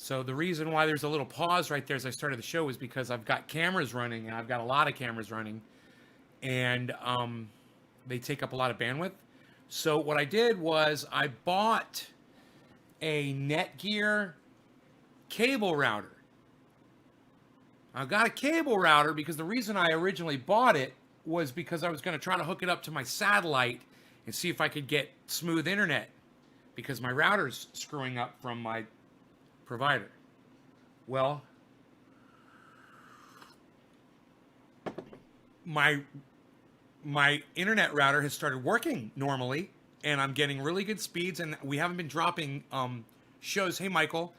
So the reason why there's a little pause right there as I started the show is because I've got cameras running, and I've got a lot of cameras running, and they take up a lot of bandwidth. So what I did was I bought a Netgear cable router. I got a cable router because the reason I originally bought it was because I was going to try to hook it up to my satellite and see if I could get smooth internet because my router's screwing up from my provider. Well, my internet router has started working normally, and I'm getting really good speeds, and we haven't been dropping shows. Hey, Michael,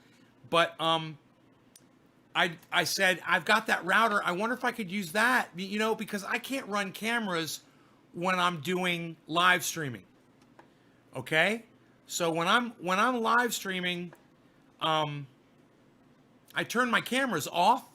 but I said I've got that router. I wonder if I could use that, because I can't run cameras when I'm doing live streaming. Okay, so when I'm live streaming, I turn my cameras off.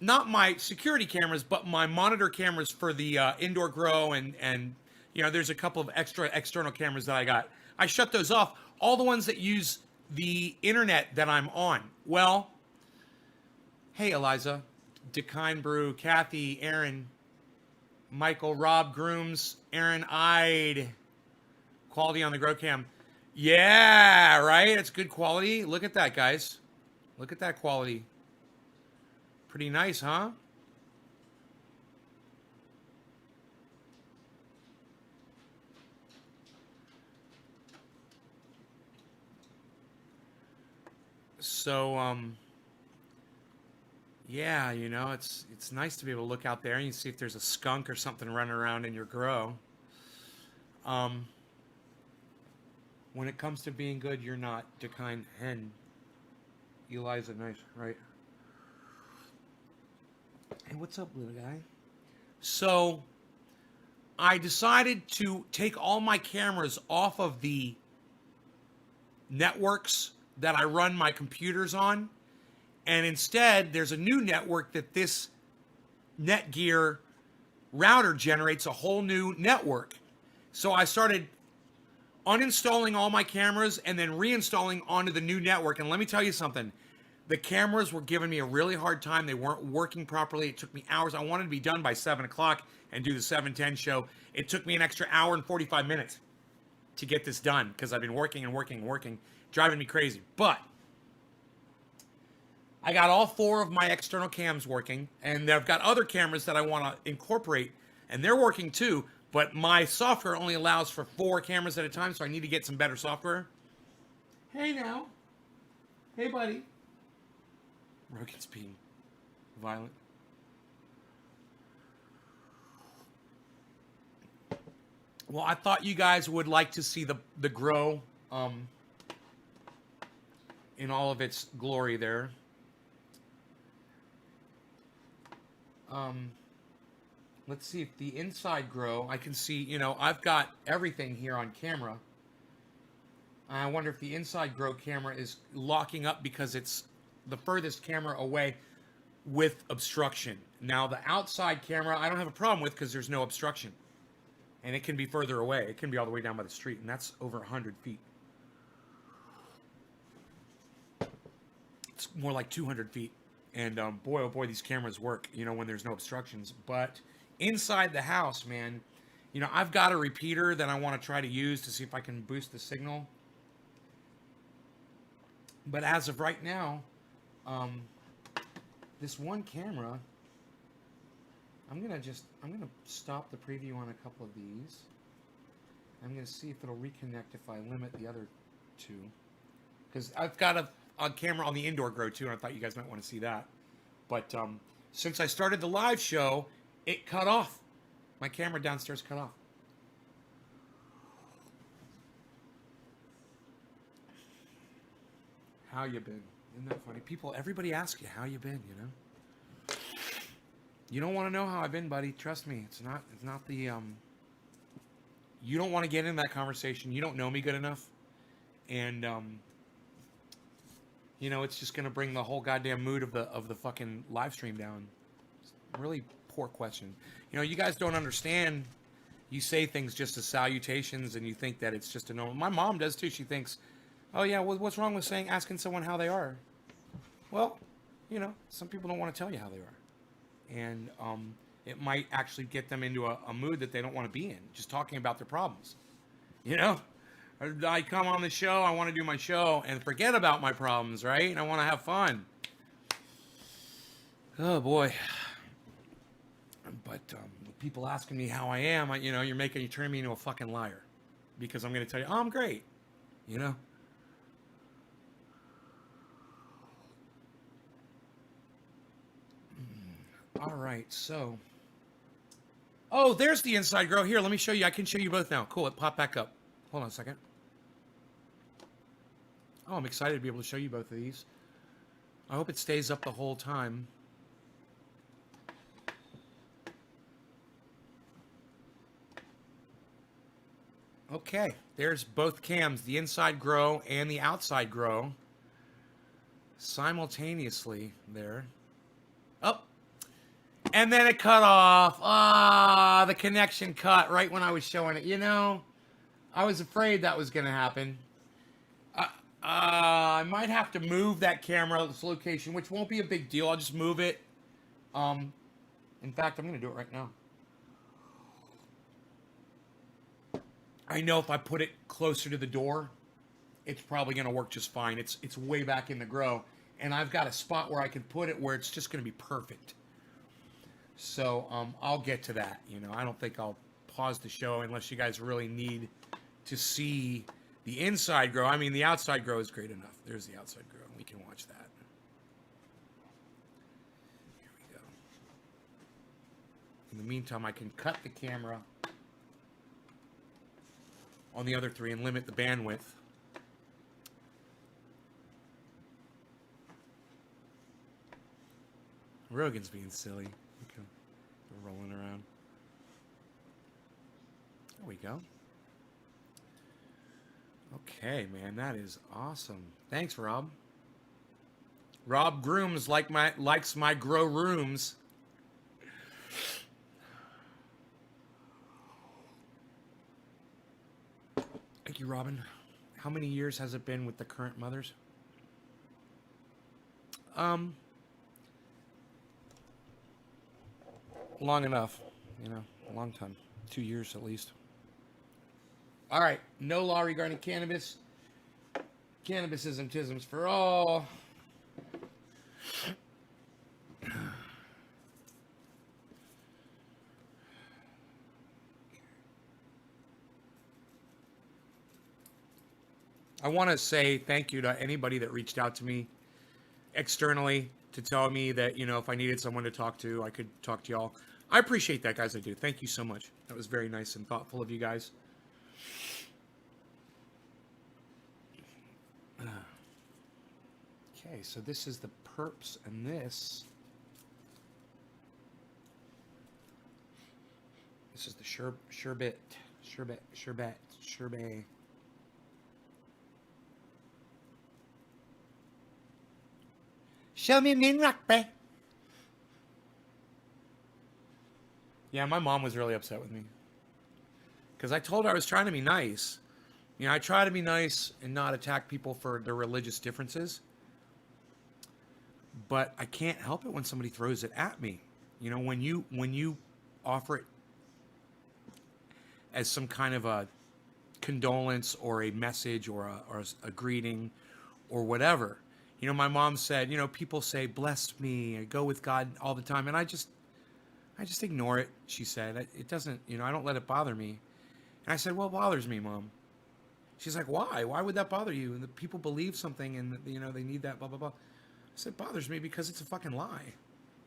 Not my security cameras, but my monitor cameras for the indoor grow and there's a couple of extra external cameras that I got. I shut those off. All the ones that use the internet that I'm on. Well, hey Eliza, Decine Brew, Kathy, Aaron, Michael, Rob, Grooms, Aaron, Ide, quality on the grow cam. Yeah, right. It's good quality. Look at that, guys. Look at that quality. Pretty nice, huh? So, yeah, it's nice to be able to look out there and you see if there's a skunk or something running around in your grow. When it comes to being good, you're not Decine Hen. Eliza, nice, right? Hey, what's up, little guy? So, I decided to take all my cameras off of the networks that I run my computers on. And instead, there's a new network that this Netgear router generates a whole new network. So I started uninstalling all my cameras and then reinstalling onto the new network. And let me tell you something. The cameras were giving me a really hard time. They weren't working properly. It took me hours. I wanted to be done by 7 o'clock and do the 7:10 show. It took me an extra hour and 45 minutes to get this done because I've been working and working and working, driving me crazy. But I got all 4 of my external cams working, and I've got other cameras that I want to incorporate, and they're working too, but my software only allows for 4 cameras at a time, so I need to get some better software. Hey now. Hey, buddy. Rogan's being violent. Well, I thought you guys would like to see the grow in all of its glory there. Let's see if the inside grow, I can see, I've got everything here on camera. I wonder if the inside grow camera is locking up because it's the furthest camera away with obstruction. Now, the outside camera, I don't have a problem with because there's no obstruction. And it can be further away. It can be all the way down by the street, and that's over 100 feet. It's more like 200 feet. And boy, oh boy, these cameras work, when there's no obstructions. But inside the house, man, I've got a repeater that I want to try to use to see if I can boost the signal. But as of right now, this one camera, I'm gonna stop the preview on a couple of these. I'm gonna see if it'll reconnect if I limit the other 2, because I've got a camera on the indoor grow too, and I thought you guys might want to see that. But since I started the live show, it cut off. My camera downstairs cut off. How you been? Isn't that funny? Everybody asks you how you been, You don't want to know how I've been, buddy. Trust me. It's not the you don't want to get in that conversation. You don't know me good enough. And it's just gonna bring the whole goddamn mood of the fucking live stream down. It's a really poor question. You guys don't understand. You say things just as salutations and you think that it's just a normal. My mom does too. She thinks, Oh yeah, well, what's wrong with asking someone how they are? Well, some people don't want to tell you how they are, and it might actually get them into a mood that they don't want to be in. Just talking about their problems, you know. I come on the show, I want to do my show and forget about my problems, right? And I want to have fun. Oh boy. But people asking me how I am, you're turning me into a fucking liar, because I'm going to tell you, oh, I'm great, you know. All right, so. Oh, there's the inside grow. Here, let me show you. I can show you both now. Cool, it popped back up. Hold on a second. Oh, I'm excited to be able to show you both of these. I hope it stays up the whole time. Okay, there's both cams, the inside grow and the outside grow, simultaneously there. Oh, and then it cut off. Ah, the connection cut right when I was showing it. I was afraid that was going to happen. I might have to move that camera, this location, which won't be a big deal. I'll just move it. In fact, I'm going to do it right now. I know if I put it closer to the door, it's probably going to work just fine. It's way back in the grow, and I've got a spot where I can put it where it's just going to be perfect. So I'll get to that. I don't think I'll pause the show unless you guys really need to see the inside grow. I mean, the outside grow is great enough. There's the outside grow. We can watch that. Here we go. In the meantime, I can cut the camera on the other three and limit the bandwidth. Rogan's being silly. Okay. We're rolling around. There we go. Okay, man, that is awesome. Thanks, Rob. Rob Grooms likes my grow rooms. Thank you, Robin. How many years has it been with the current mothers? Long enough, a long time. 2 years at least. All right, no law regarding cannabis. Cannabisism, tisms for all. I want to say thank you to anybody that reached out to me externally to tell me that, if I needed someone to talk to, I could talk to y'all. I appreciate that, guys. I do. Thank you so much. That was very nice and thoughtful of you guys. Okay, so this is the perps, and this is the sherbet. Show me min rock, Yeah, my mom was really upset with me. Because I told her I was trying to be nice. I try to be nice and not attack people for their religious differences. But I can't help it when somebody throws it at me. When you offer it as some kind of a condolence or a message or a greeting or whatever. My mom said, people say, bless me, go with God all the time. And I just ignore it, she said. It doesn't, I don't let it bother me. And I said, well, it bothers me, Mom. She's like, why? Why would that bother you? And the people believe something and, they need that, blah, blah, blah. I said, it bothers me because it's a fucking lie.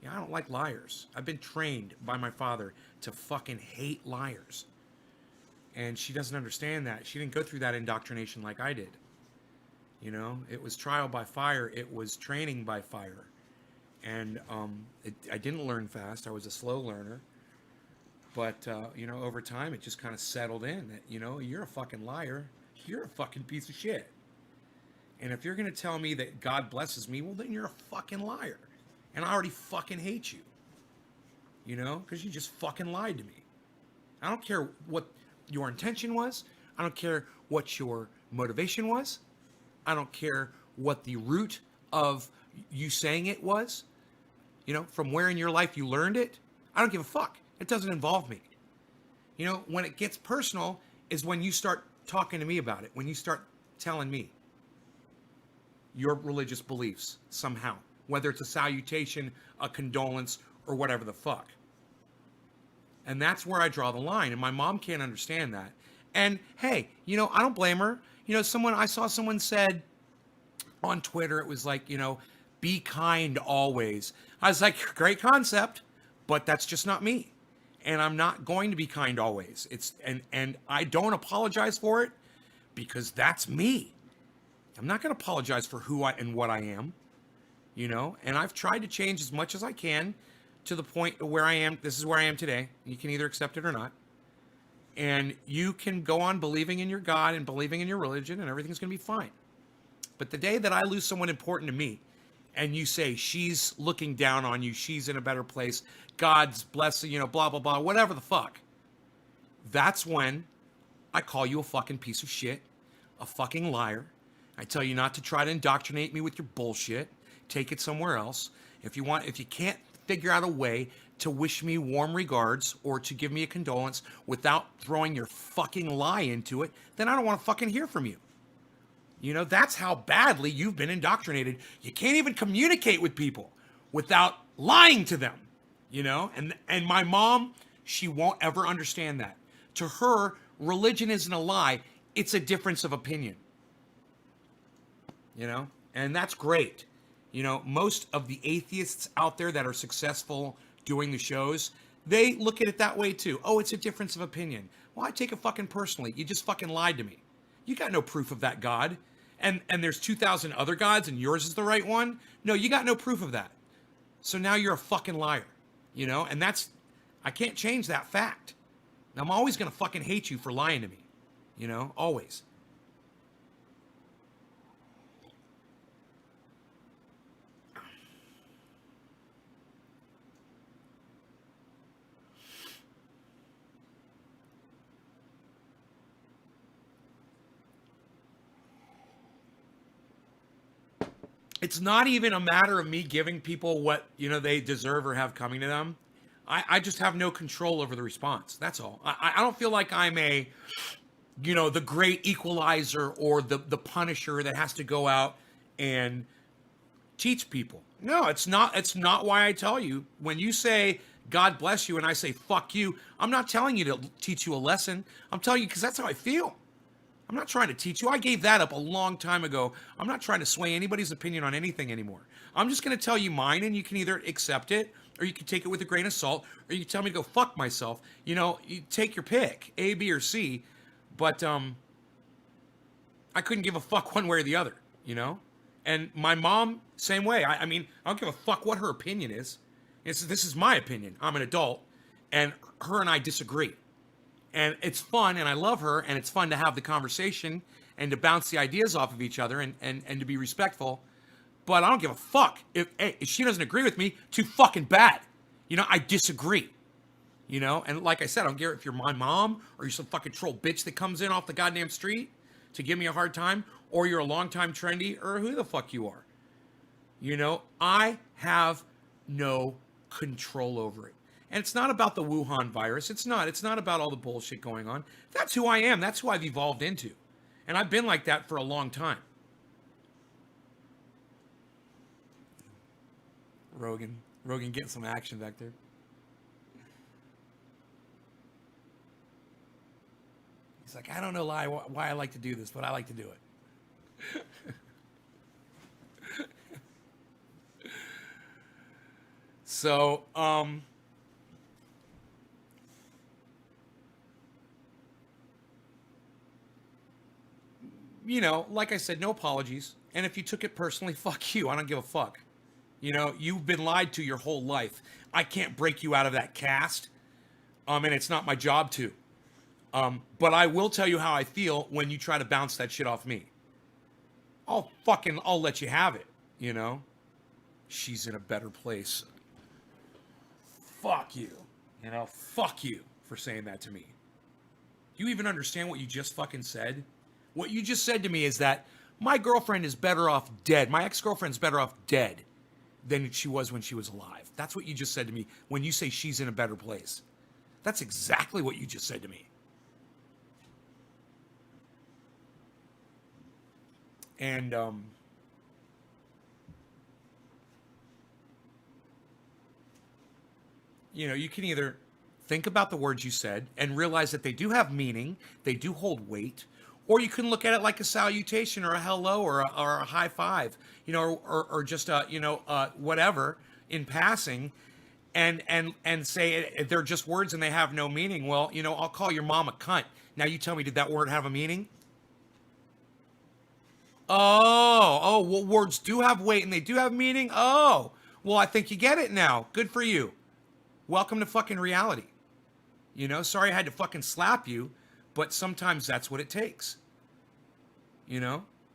I don't like liars. I've been trained by my father to fucking hate liars. And she doesn't understand that. She didn't go through that indoctrination like I did. It was trial by fire. It was training by fire. And I didn't learn fast. I was a slow learner. But, over time, it just kind of settled in that, you're a fucking liar. You're a fucking piece of shit. And if you're going to tell me that God blesses me, well, then you're a fucking liar. And I already fucking hate you. Because you just fucking lied to me. I don't care what your intention was. I don't care what your motivation was. I don't care what the root of you saying it was, from where in your life you learned it. I don't give a fuck. It doesn't involve me. When it gets personal is when you start talking to me about it, when you start telling me your religious beliefs somehow, whether it's a salutation, a condolence, or whatever the fuck. And that's where I draw the line. And my mom can't understand that. And hey, I don't blame her. I saw someone said on Twitter, it was like, be kind always. I was like, great concept, but that's just not me. And I'm not going to be kind always. And I don't apologize for it because that's me. I'm not going to apologize for who I and what I am, and I've tried to change as much as I can to the point where I am. This is where I am today. You can either accept it or not. And you can go on believing in your God and believing in your religion and everything's going to be fine. But the day that I lose someone important to me and you say she's looking down on you, she's in a better place, God's blessing, blah, blah, blah, whatever the fuck. That's when I call you a fucking piece of shit, a fucking liar. I tell you not to try to indoctrinate me with your bullshit. Take it somewhere else. If you can't figure out a way to wish me warm regards or to give me a condolence without throwing your fucking lie into it, then I don't want to fucking hear from you. That's how badly you've been indoctrinated. You can't even communicate with people without lying to them, And my mom, she won't ever understand that. To her, religion isn't a lie. It's a difference of opinion. And that's great. Most of the atheists out there that are successful doing the shows, they look at it that way too. Oh, it's a difference of opinion. Well, I take it fucking personally. You just fucking lied to me. You got no proof of that God. And there's 2,000 other gods and yours is the right one. No, you got no proof of that. So now you're a fucking liar, and I can't change that fact. Now, I'm always going to fucking hate you for lying to me, always. It's not even a matter of me giving people what, they deserve or have coming to them. I just have no control over the response. That's all. I don't feel like I'm the great equalizer or the punisher that has to go out and teach people. No, it's not why I tell you. When you say, God bless you, and I say, fuck you, I'm not telling you to teach you a lesson. I'm telling you because that's how I feel. I'm not trying to teach you. I gave that up a long time ago. I'm not trying to sway anybody's opinion on anything anymore. I'm just going to tell you mine, and you can either accept it, or you can take it with a grain of salt, or you can tell me to go fuck myself. You take your pick, A, B, or C. But I couldn't give a fuck one way or the other, And my mom, same way. I mean, I don't give a fuck what her opinion is. This is my opinion. I'm an adult, and her and I disagree. And it's fun, and I love her, and it's fun to have the conversation and to bounce the ideas off of each other and to be respectful. But I don't give a fuck. If she doesn't agree with me, too fucking bad. I disagree. And like I said, I don't care if you're my mom or you're some fucking troll bitch that comes in off the goddamn street to give me a hard time, or you're a longtime trendy, or who the fuck you are. I have no control over it. And it's not about the Wuhan virus. It's not about all the bullshit going on. That's who I am. That's who I've evolved into. And I've been like that for a long time. Rogan getting some action back there. He's like, I don't know why I like to do this, but I like to do it. So, like I said, no apologies. And if you took it personally, fuck you. I don't give a fuck. You've been lied to your whole life. I can't break you out of that cast. And it's not my job to. But I will tell you how I feel when you try to bounce that shit off me. I'll let you have it, She's in a better place. Fuck you. Fuck you for saying that to me. Do you even understand what you just fucking said? What you just said to me is that My girlfriend is better off dead. My ex-girlfriend's better off dead than she was when she was alive. That's what you just said to me when you say she's in a better place. That's exactly what you just said to me. And you can either think about the words you said and realize that they do have meaning, they do hold weight, or you can look at it like a salutation or a hello or a high five, or just whatever in passing, and say they're just words and they have no meaning. Well, I'll call your mom a cunt. Now you tell me, did that word have a meaning? Well, words do have weight and they do have meaning. Oh, well, I think you get it now. Good for you. Welcome to fucking reality. Sorry I had to fucking slap you, but sometimes that's what it takes.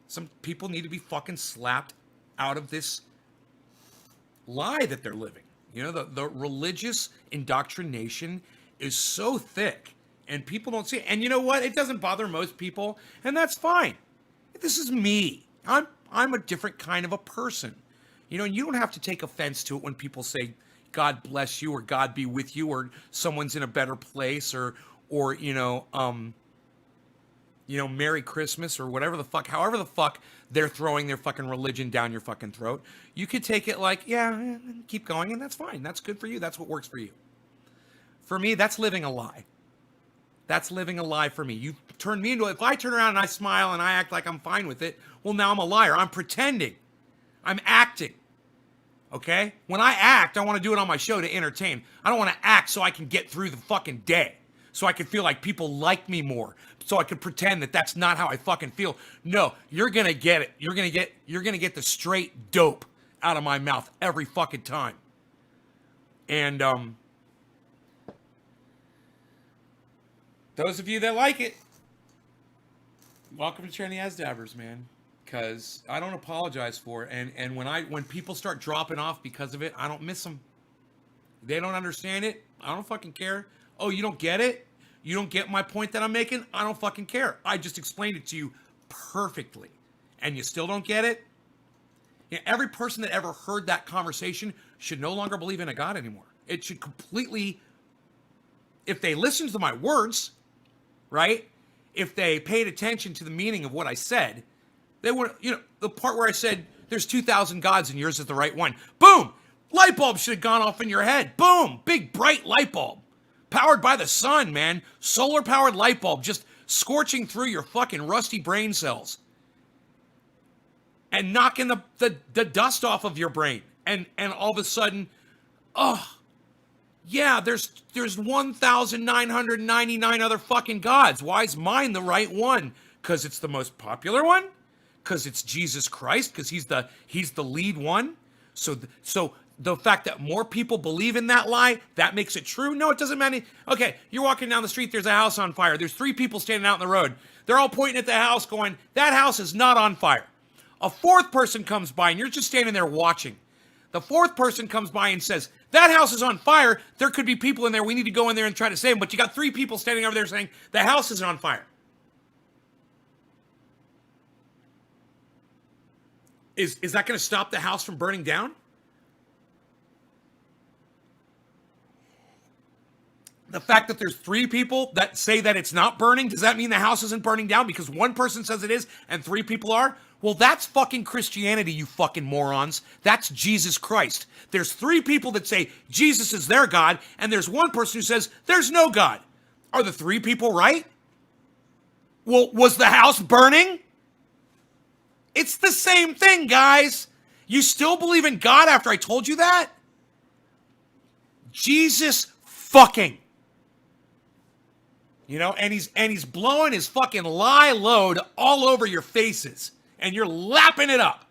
Some people need to be fucking slapped out of this lie that they're living. The religious indoctrination is so thick and people don't see it. And you know what? It doesn't bother most people, and that's fine. This is me. I'm a different kind of a person. And you don't have to take offense to it when people say, God bless you, or God be with you, or someone's in a better place, or Merry Christmas, or whatever the fuck, however the fuck they're throwing their fucking religion down your fucking throat. You could take it like, yeah, keep going, and that's fine. That's good for you. That's what works for you. For me, that's living a lie. That's living a lie for me. You turn me into, if I turn around and I smile and I act like I'm fine with it, well, now I'm a liar. I'm pretending. I'm acting. Okay? When I act, I want to do it on my show to entertain. I don't want to act so I can get through the fucking day. So I can feel like people like me more. So I can pretend that that's not how I fucking feel. No, you're going to get it. You're going to get the straight dope out of my mouth every fucking time. And those of you that like it, welcome to Trendy Asdabbers, man. Because I don't apologize for it. And when people start dropping off because of it, I don't miss them. They don't understand it. I don't fucking care. Oh, you don't get it? You don't get my point that I'm making? I don't fucking care. I just explained it to you perfectly. And you still don't get it? Every person that ever heard that conversation should no longer believe in a God anymore. It should completely, if they listened to my words, right? If they paid attention to the meaning of what I said, they would, the part where I said there's 2,000 gods and yours is the right one. Boom! Light bulb should have gone off in your head. Boom! Big bright light bulb. Powered by the sun, man. Solar powered light bulb just scorching through your fucking rusty brain cells. And knocking the dust off of your brain. And all of a sudden, yeah, there's 1,999 other fucking gods. Why is mine the right one? Because it's the most popular one? Because it's Jesus Christ? Because he's the lead one? So the fact that more people believe in that lie, that makes it true? No, it doesn't matter. Okay, you're walking down the street, there's a house on fire. There's 3 people standing out in the road. They're all pointing at the house going, that house is not on fire. A 4th person comes by and you're just standing there watching. The 4th person comes by and says, that house is on fire. There could be people in there. We need to go in there and try to save them. But you got 3 people standing over there saying, the house is on fire. Is that going to stop the house from burning down? The fact that there's 3 people that say that it's not burning, does that mean the house isn't burning down because one person says it is and 3 people are? Well, that's fucking Christianity, you fucking morons. That's Jesus Christ. There's 3 people that say Jesus is their God, and there's one person who says there's no God. Are the 3 people right? Well, was the house burning? It's the same thing, guys. You still believe in God after I told you that? Jesus fucking. And he's blowing his fucking lie load all over your faces. And you're lapping it up.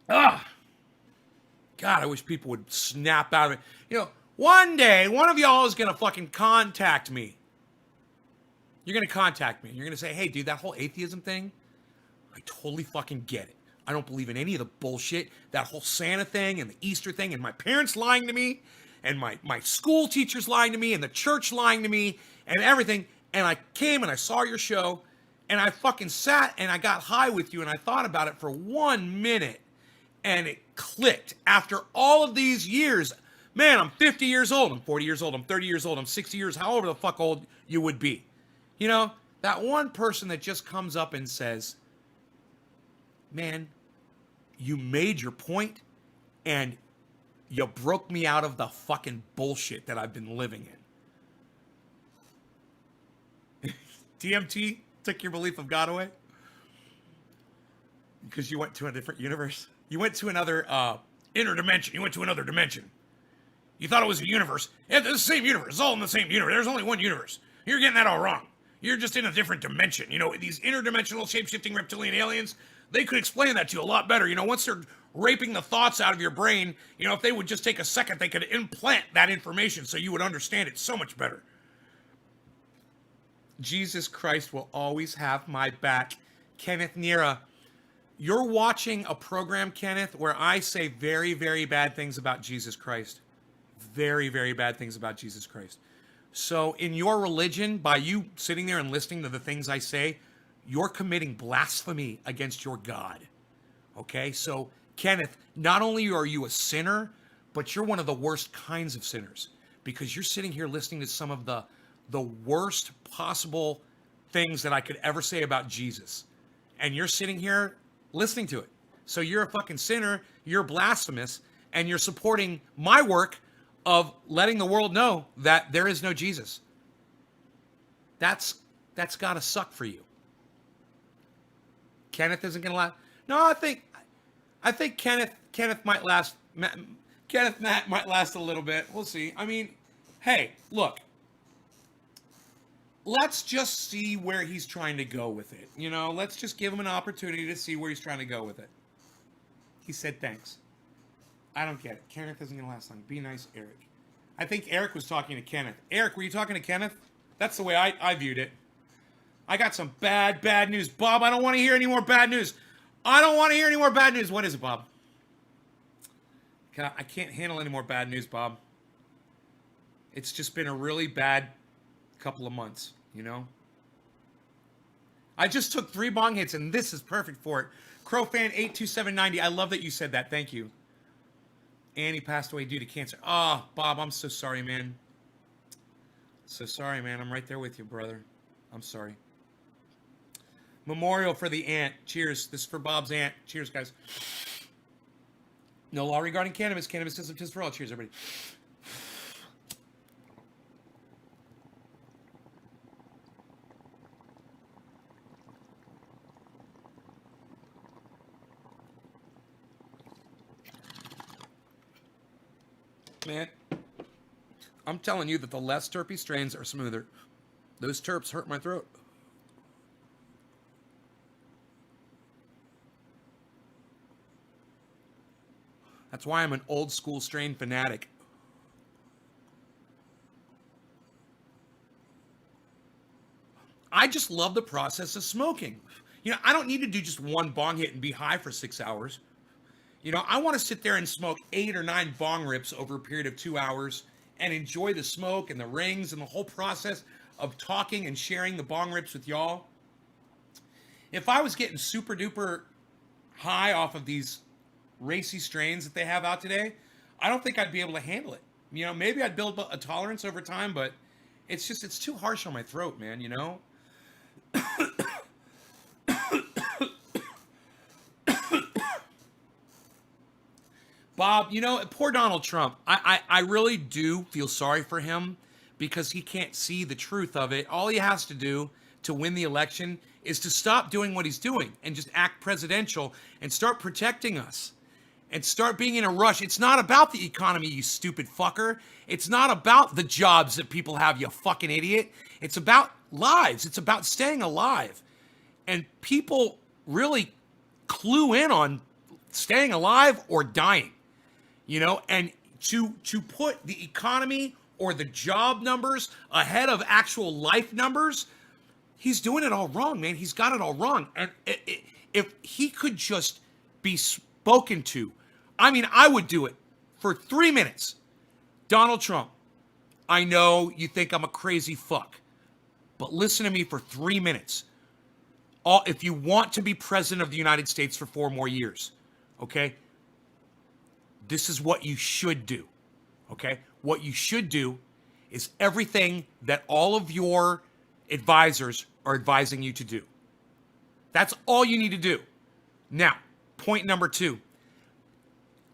God, I wish people would snap out of it. One day, one of y'all is going to fucking contact me. You're going to contact me. You're going to say, hey, dude, that whole atheism thing, I totally fucking get it. I don't believe in any of the bullshit. That whole Santa thing and the Easter thing and my parents lying to me and my school teachers lying to me and the church lying to me and everything. And I came and I saw your show, and I fucking sat and I got high with you, and I thought about it for 1 minute, and it clicked. After all of these years, man, I'm 50 years old, I'm 40 years old, I'm 30 years old, I'm 60 years, however the fuck old you would be. You know, that one person that just comes up and says, man, you made your point, and you broke me out of the fucking bullshit that I've been living in. DMT took your belief of God away? Because you went to a different universe? You went to another inner dimension. You went to another dimension. You thought it was a universe. Yeah, it's the same universe. It's all in the same universe. There's only one universe. You're getting that all wrong. You're just in a different dimension. You know, these interdimensional shape-shifting reptilian aliens, they could explain that to you a lot better. You know, once they're raping the thoughts out of your brain, you know, if they would just take a second, they could implant that information so you would understand it so much better. Jesus Christ will always have my back. Kenneth Nira, you're watching a program, Kenneth, where I say very, very bad things about Jesus Christ. Very, very bad things about Jesus Christ. So in your religion, by you sitting there and listening to the things I say, you're committing blasphemy against your God. Okay? So, Kenneth, not only are you a sinner, but you're one of the worst kinds of sinners, because you're sitting here listening to some of the worst possible things that I could ever say about Jesus. And you're sitting here listening to it. So you're a fucking sinner, you're blasphemous, and you're supporting my work of letting the world know that there is no Jesus. That's gotta suck for you. Kenneth isn't gonna last. No, I think Kenneth might last. Kenneth might last a little bit. We'll see. I mean, hey, look. Let's just see where he's trying to go with it. You know, let's just give him an opportunity to see where he's trying to go with it. He said thanks. I don't get it. Kenneth isn't going to last long. Be nice, Eric. I think Eric was talking to Kenneth. Eric, were you talking to Kenneth? That's the way I viewed it. I got some bad news. Bob, I don't want to hear any more bad news. I don't want to hear any more bad news. What is it, Bob? I can't handle any more bad news, Bob. It's just been a really bad couple of months, you know? I just took 3 bong hits, and this is perfect for it. Crowfan82790, I love that you said that. Thank you. Annie passed away due to cancer. Oh, Bob, I'm so sorry, man. So sorry, man. I'm right there with you, brother. I'm sorry. Memorial for the aunt. Cheers. This is for Bob's aunt. Cheers, guys. No law regarding cannabis. Cannabis isn't just for all. Cheers, everybody. Man, I'm telling you that the less terpy strains are smoother. Those terps hurt my throat. That's why I'm an old school strain fanatic. I just love the process of smoking. You know, I don't need to do just one bong hit and be high for 6 hours. You know, I want to sit there and smoke 8 or 9 bong rips over a period of 2 hours and enjoy the smoke and the rings and the whole process of talking and sharing the bong rips with y'all. If I was getting super duper high off of these racy strains that they have out today, I don't think I'd be able to handle it. You know, maybe I'd build a tolerance over time, but it's too harsh on my throat, man, you know? Bob, you know, poor Donald Trump. I really do feel sorry for him because he can't see the truth of it. All he has to do to win the election is to stop doing what he's doing and just act presidential and start protecting us and start being in a rush. It's not about the economy, you stupid fucker. It's not about the jobs that people have, you fucking idiot. It's about lives. It's about staying alive. And people really clue in on staying alive or dying. You know, and to put the economy or the job numbers ahead of actual life numbers, he's doing it all wrong, man. He's got it all wrong. And if he could just be spoken to, I mean, I would do it for 3 minutes. Donald Trump, I know you think I'm a crazy fuck, but listen to me for 3 minutes. If you want to be president of the United States for 4 more years, okay, this is what you should do, okay? What you should do is everything that all of your advisors are advising you to do. That's all you need to do. Now, point number 2.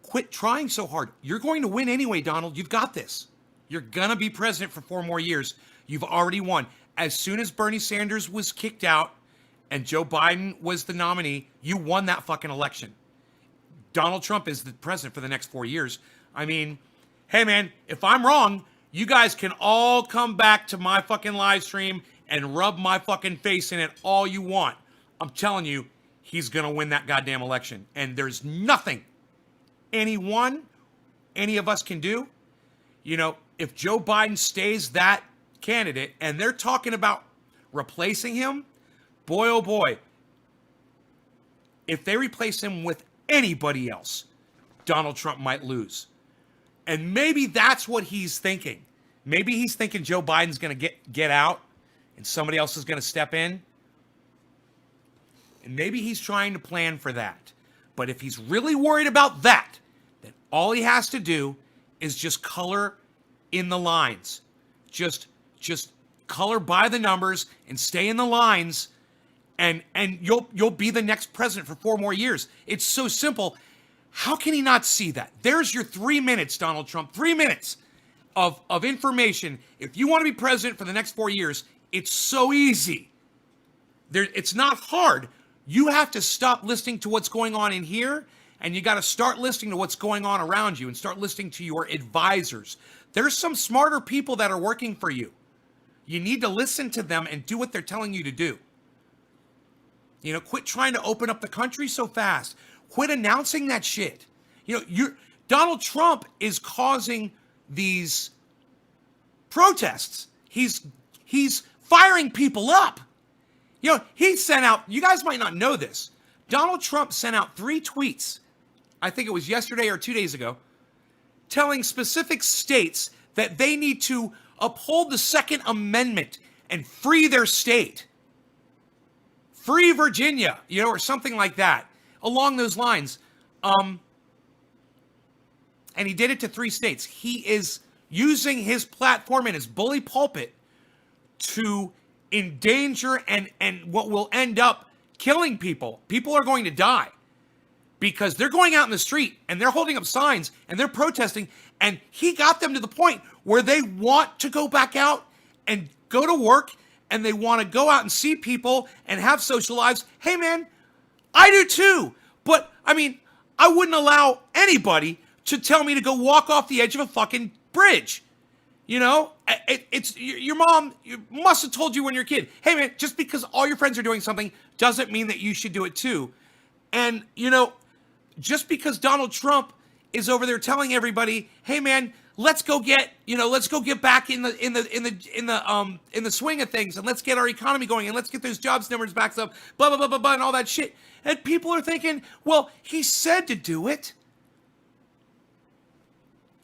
Quit trying so hard. You're going to win anyway, Donald. You've got this. You're going to be president for 4 more years. You've already won. As soon as Bernie Sanders was kicked out and Joe Biden was the nominee, you won that fucking election. Donald Trump is the president for the next 4 years. I mean, hey man, if I'm wrong, you guys can all come back to my fucking live stream and rub my fucking face in it all you want. I'm telling you, he's going to win that goddamn election. And there's nothing any of us can do. You know, if Joe Biden stays that candidate and they're talking about replacing him, boy, oh boy, if they replace him with anybody else, Donald Trump might lose. And maybe that's what he's thinking. Maybe he's thinking Joe Biden's going to get out and somebody else is going to step in. And maybe he's trying to plan for that. But if he's really worried about that, then all he has to do is just color in the lines. Just color by the numbers and stay in the lines, and you'll be the next president for 4 more years. It's so simple. How can he not see that? There's your 3 minutes, Donald Trump. 3 minutes of information. If you want to be president for the next 4 years, it's so easy. It's not hard. You have to stop listening to what's going on in here, and you got to start listening to what's going on around you and start listening to your advisors. There's some smarter people that are working for you. You need to listen to them and do what they're telling you to do. You know, quit trying to open up the country so fast. Quit announcing that shit. You know, Donald Trump is causing these protests. He's firing people up. You know, he sent out, you guys might not know this, Donald Trump sent out 3 tweets, I think it was yesterday or 2 days ago, telling specific states that they need to uphold the Second Amendment and free their state. Free Virginia, you know, or something like that, along those lines. And he did it to 3 states. He is using his platform and his bully pulpit to endanger and what will end up killing people. People are going to die because they're going out in the street and they're holding up signs and they're protesting, and he got them to the point where they want to go back out and go to work and they want to go out and see people and have social lives. Hey man, I do too. But I mean, I wouldn't allow anybody to tell me to go walk off the edge of a fucking bridge. You know, it's your mom must have told you when you're a kid, hey man, just because all your friends are doing something doesn't mean that you should do it too. And you know, just because Donald Trump is over there telling everybody, hey man, let's go get back in the swing of things, and let's get our economy going, and let's get those jobs numbers back up, blah blah blah blah blah, and all that shit. And people are thinking, well, he said to do it.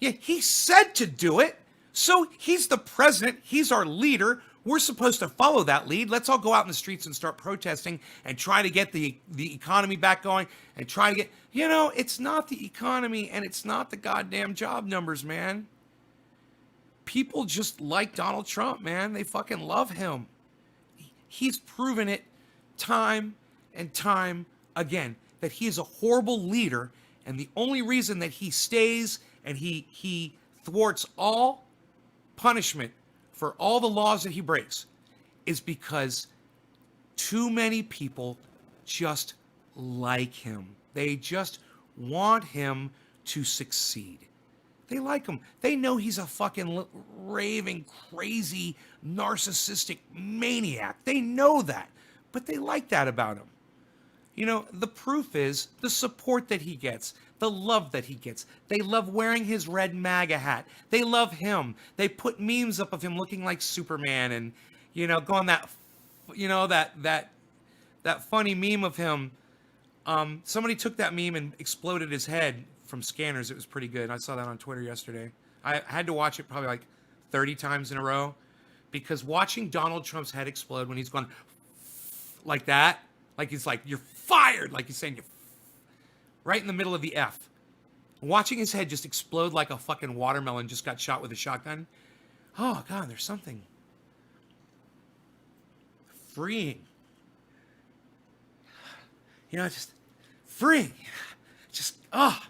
Yeah, he said to do it. So he's the president. He's our leader. We're supposed to follow that lead. Let's all go out in the streets and start protesting and try to get the economy back going and try to get, you know, it's not the economy and it's not the goddamn job numbers, man. People just like Donald Trump, man. They fucking love him. He's proven it time and time again that he is a horrible leader, and the only reason that he stays and he thwarts all punishment for all the laws that he breaks is because too many people just like him. They just want him to succeed. They like him. They know he's a fucking raving, crazy, narcissistic maniac. They know that, but they like that about him. You know, the proof is the support that he gets, the love that he gets. They love wearing his red MAGA hat. They love him. They put memes up of him looking like Superman, and, you know, going that, you know, that funny meme of him. Somebody took that meme and exploded his head from scanners. It was pretty good. I saw that on Twitter yesterday. I had to watch it probably like 30 times in a row because watching Donald Trump's head explode when he's going like that, like he's like, you're fired, like he's saying, you're right in the middle of the F. Watching his head just explode like a fucking watermelon just got shot with a shotgun. Oh, God, there's something freeing. You know, just freeing. Just, I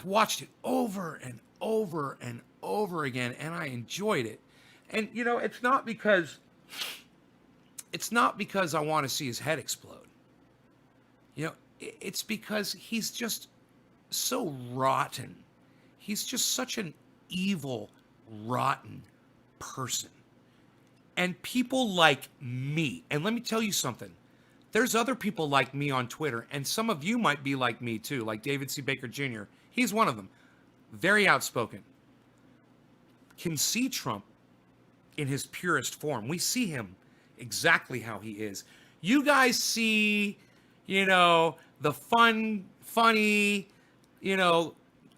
watched it over and over and over again, and I enjoyed it. And, you know, it's not because I want to see his head explode. You know, it's because he's just so rotten. He's just such an evil, rotten person. And people like me, and let me tell you something. There's other people like me on Twitter, and some of you might be like me too, like David C. Baker Jr. He's one of them. Very outspoken. Can see Trump in his purest form. We see him exactly how he is. You guys see, you know, the funny, you know,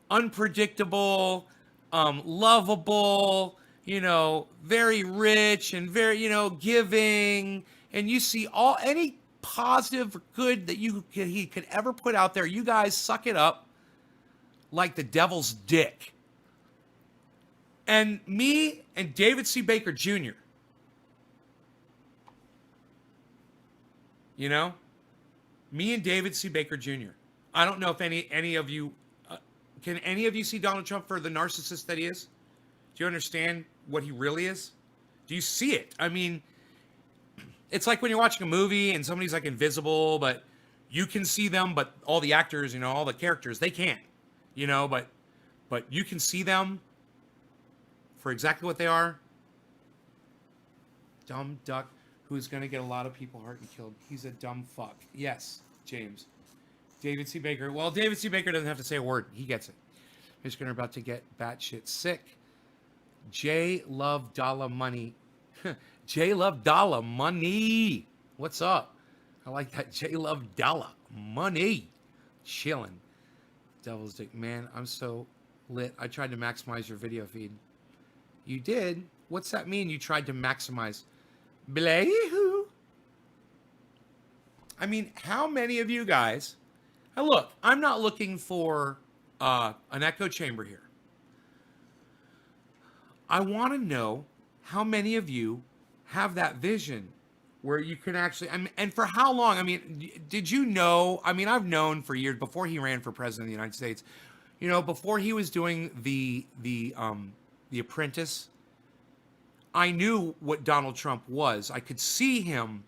unpredictable, lovable, you know, very rich and very, you know, giving. And you see any positive or good that he could ever put out there. You guys suck it up like the devil's dick. And me and David C. Baker Jr., you know, me and David C. Baker Jr. I don't know if any of you, can any of you see Donald Trump for the narcissist that he is? Do you understand what he really is? Do you see it? I mean, it's like when you're watching a movie and somebody's like invisible, but you can see them, but all the actors, you know, all the characters, they can't, you know, but you can see them for exactly what they are. Dumb duck who's going to get a lot of people hurt and killed. He's a dumb fuck. Yes, James. David C. Baker. Well, David C. Baker doesn't have to say a word. He gets it. He's going to about to get batshit sick. J Love Dollar Money. J Love Dollar Money. What's up? I like that. J Love Dollar Money. Chilling. Devil's Dick. Man, I'm so lit. I tried to maximize your video feed. You did? What's that mean? You tried to maximize? Blayhoo. I mean, how many of you guys... Now look, I'm not looking for an echo chamber here. I want to know how many of you have that vision where you can actually, and for how long? I mean, did you know? I mean, I've known for years before he ran for president of the United States. You know, before he was doing the Apprentice, I knew what Donald Trump was. I could see him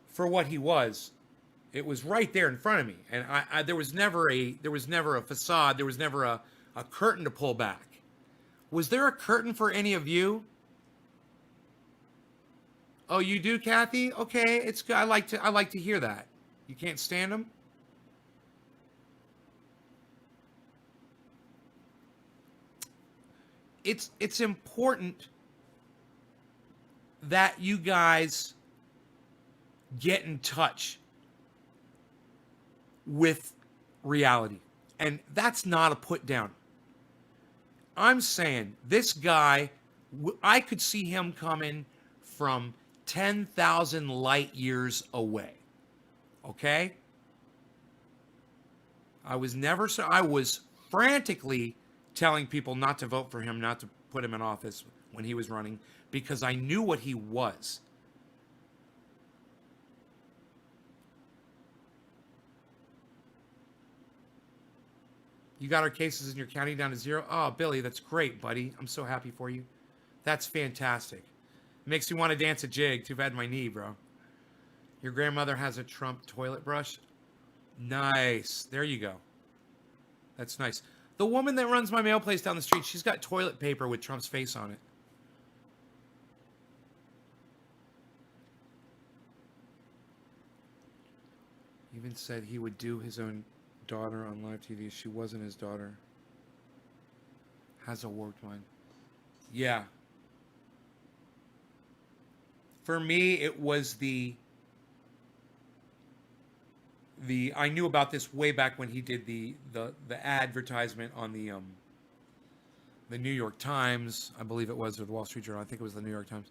for what he was. It was right there in front of me, and there was never a facade. There was never a curtain to pull back. Was there a curtain for any of you? Oh, you do, Kathy? Okay, it's good. I like to hear that. You can't stand him? It's important that you guys get in touch with reality. And that's not a put down. I'm saying this guy, I could see him coming from 10,000 light years away. Okay? I was frantically telling people not to vote for him, not to put him in office when he was running, because I knew what he was. You got our cases in your county down to 0? Oh, Billy, that's great, buddy. I'm so happy for you. That's fantastic. Makes me want to dance a jig. Too bad my knee, bro. Your grandmother has a Trump toilet brush? Nice. There you go. That's nice. The woman that runs my mail place down the street, she's got toilet paper with Trump's face on it. Even said he would do his own daughter on live TV. She wasn't his daughter. Has a warped mind. Yeah. For me, it was the I knew about this way back when he did the advertisement on the New York Times, I believe it was, or the Wall Street Journal, I think it was the New York Times,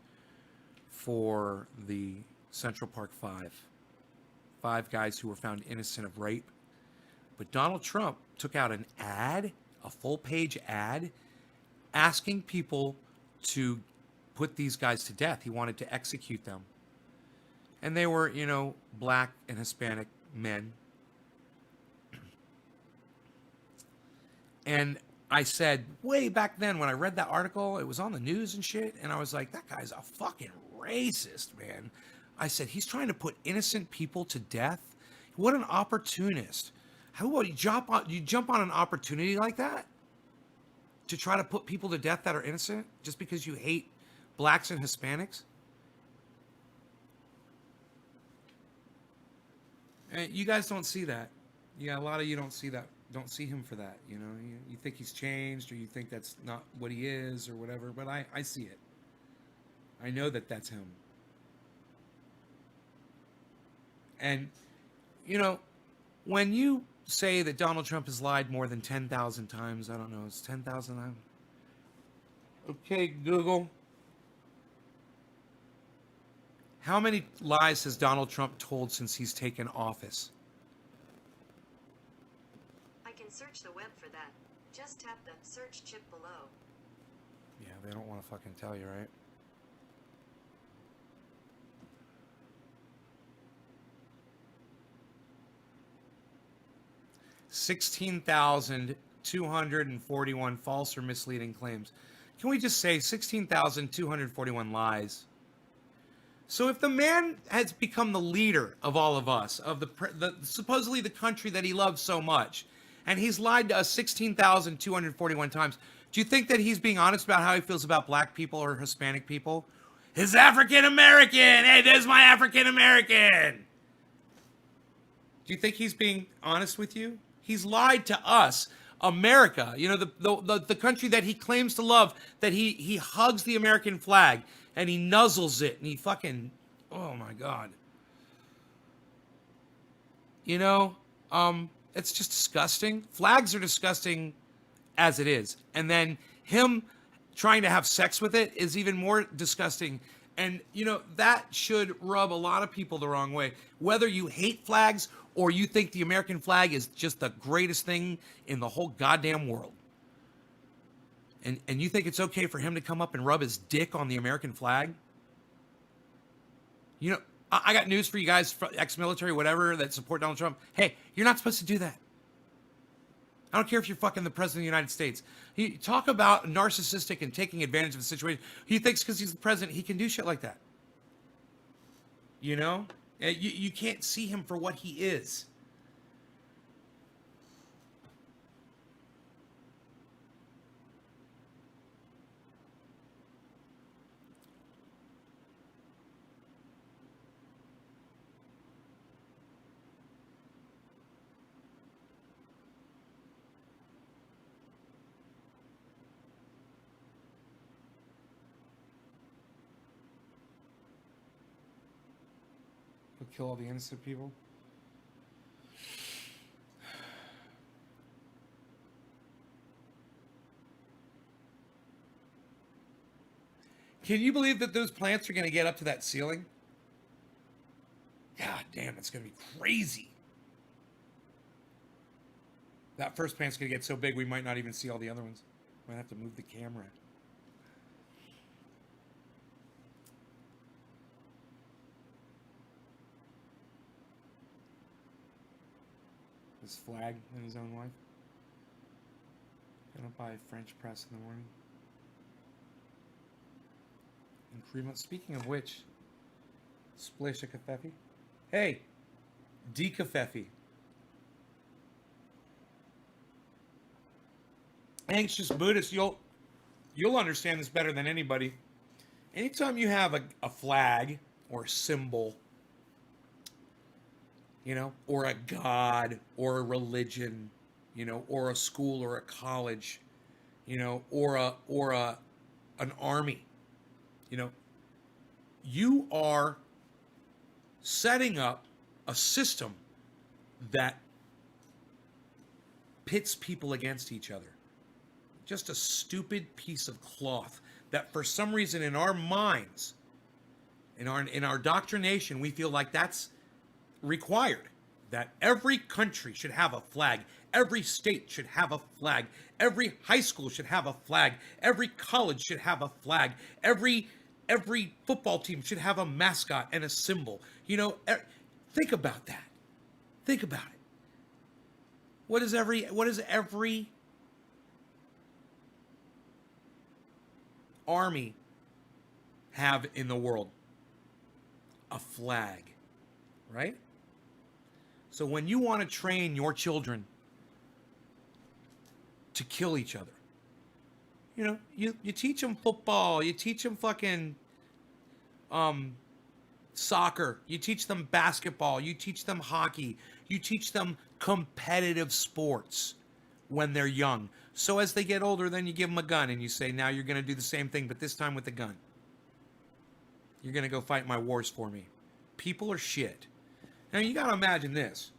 for the Central Park Five. 5 guys who were found innocent of rape. But Donald Trump took out an ad, a full-page ad, asking people to put these guys to death. He wanted to execute them. And they were, black and Hispanic men. And I said, way back then when I read that article, it was on the news and shit, and I was like, that guy's a fucking racist, man. I said, he's trying to put innocent people to death? What an opportunist. How about you jump on an opportunity like that to try to put people to death that are innocent just because you hate blacks and Hispanics? And you guys don't see that. Yeah, a lot of you don't see that. Don't see him for that. You think he's changed, or you think that's not what he is, or whatever. But I see it. I know that that's him. And, when you say that Donald Trump has lied more than 10,000 times, I don't know, it's 10,000. Okay, Google. How many lies has Donald Trump told since he's taken office? I can search the web for that. Just tap the search chip below. Yeah, they don't want to fucking tell you, right? $16,241 false or misleading claims. Can we just say 16,241 lies? So if the man has become the leader of all of us, of the supposedly the country that he loves so much, and he's lied to us 16,241 times, do you think that he's being honest about how he feels about black people or Hispanic people? His African American! Hey, there's my African American! Do you think he's being honest with you? He's lied to us, America, the country that he claims to love, that he hugs the American flag and he nuzzles it and he fucking, oh my God. It's just disgusting. Flags are disgusting as it is. And then him trying to have sex with it is even more disgusting. And, that should rub a lot of people the wrong way. Whether you hate flags or you think the American flag is just the greatest thing in the whole goddamn world. And you think it's okay for him to come up and rub his dick on the American flag? I got news for you guys, ex-military, whatever, that support Donald Trump. Hey, you're not supposed to do that. I don't care if you're fucking the president of the United States. You talk about narcissistic and taking advantage of the situation. He thinks because he's the president, he can do shit like that. You can't see him for what he is. He'll kill all the innocent people. Can you believe that those plants are going to get up to that ceiling? God damn, it's going to be crazy. That first plant's going to get so big we might not even see all the other ones. Might have to move the camera. His flag and his own wife. Gonna buy French press in the morning. And cream. Speaking of which, splish a kafefi. Hey, decafefi. Anxious Buddhist, you'll understand this better than anybody. Anytime you have a flag or a symbol, or a god or a religion, or a school or a college, or an army, you are setting up a system that pits people against each other. just a stupid piece of cloth that for some reason in our minds, in our indoctrination, we feel like that's required. That every country should have a flag. Every state should have a flag. Every high school should have a flag. Every college should have a flag. Every football team should have a mascot and a symbol. You know, think about that. Think about it. What is every army have in the world? A flag, right? So when you want to train your children to kill each other, you know, you teach them football, you teach them fucking soccer, you teach them basketball, you teach them hockey, you teach them competitive sports when they're young. So as they get older, then you give them a gun and you say, now you're going to do the same thing, but this time with the gun. You're going to go fight my wars for me. People are shit. Now you got to imagine this.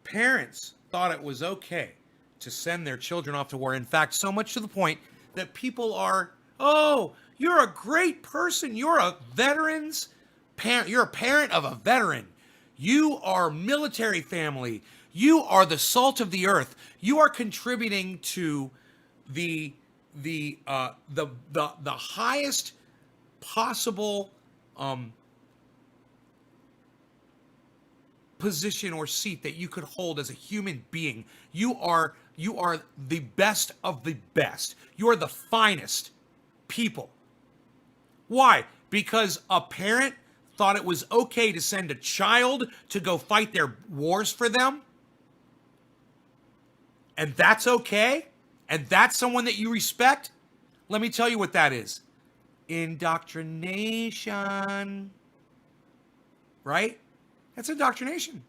Parents thought it was okay to send their children off to war. In fact, so much to the point that people are, oh, you're a great person. You're a veteran's parent. You're a parent of a veteran. You are military family. You are the salt of the earth. You are contributing to the highest possible position or seat that you could hold as a human being. You are the best of the best. You are the finest people. Why? Because a parent thought it was okay to send a child to go fight their wars for them? And that's okay? And that's someone that you respect? Let me tell you what that is. Indoctrination. Right? That's indoctrination.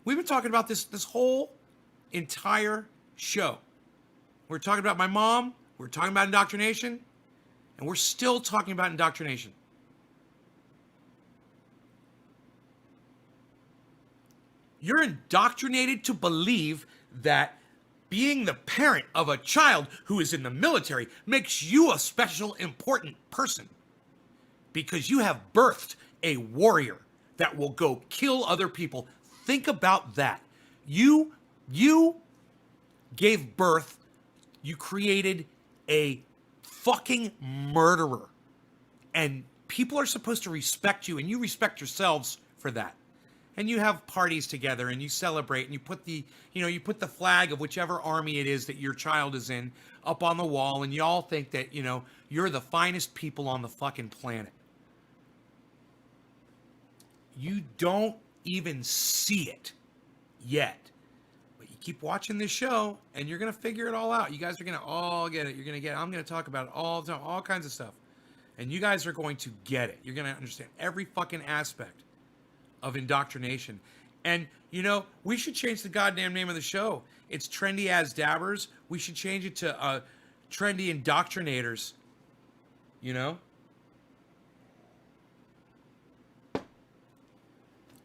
We've been talking about this whole entire show. We're talking about my mom. We're talking about indoctrination. And we're still talking about indoctrination. You're indoctrinated to believe that being the parent of a child who is in the military makes you a special, important person because you have birthed a warrior that will go kill other people. Think about that. You gave birth, you created a fucking murderer. And people are supposed to respect you, and you respect yourselves for that. And you have parties together and you celebrate and you put the flag of whichever army it is that your child is in up on the wall, and you all think that, you're the finest people on the fucking planet. You don't even see it yet. But you keep watching this show and you're going to figure it all out. You guys are going to all get it. You're going to get it. I'm going to talk about it all the time, all kinds of stuff. And you guys are going to get it. You're going to understand every fucking aspect of indoctrination. And, we should change the goddamn name of the show. It's Trendy as Dabbers. We should change it to Trendy Indoctrinators.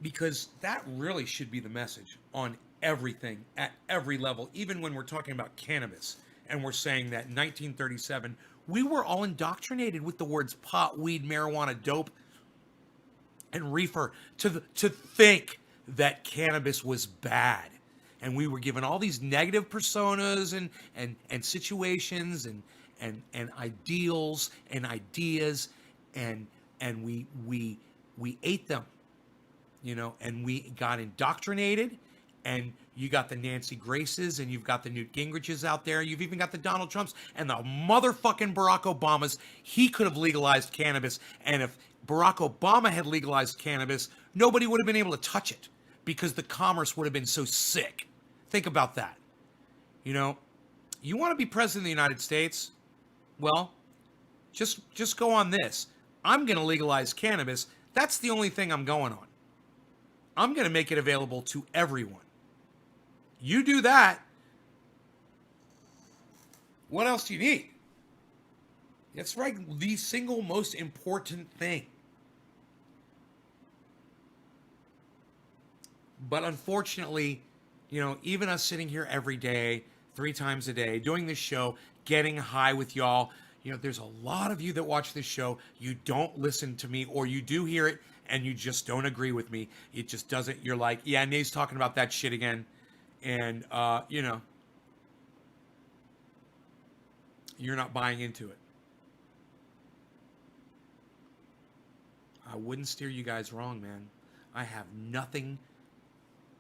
Because that really should be the message on everything at every level, even when we're talking about cannabis and we're saying that in 1937, we were all indoctrinated with the words pot, weed, marijuana, dope, and reefer to think that cannabis was bad. And we were given all these negative personas and situations and ideals and ideas, and we ate them, and we got indoctrinated. And you got the Nancy Graces, and you've got the Newt Gingriches out there. You've even got the Donald Trumps and the motherfucking Barack Obamas. He could have legalized cannabis. And if Barack Obama had legalized cannabis, nobody would have been able to touch it because the commerce would have been so sick. Think about that. You want to be president of the United States? Well, just go on this. I'm going to legalize cannabis. That's the only thing I'm going on. I'm going to make it available to everyone. You do that, what else do you need? That's right, the single most important thing. But unfortunately, even us sitting here every day 3 times a day, doing this show, getting high with y'all. You know, there's a lot of you that watch this show. You don't listen to me, or you do hear it and you just don't agree with me. It just doesn't. You're like, yeah, Nate's talking about that shit again. And, you know, you're not buying into it. I wouldn't steer you guys wrong, man. I have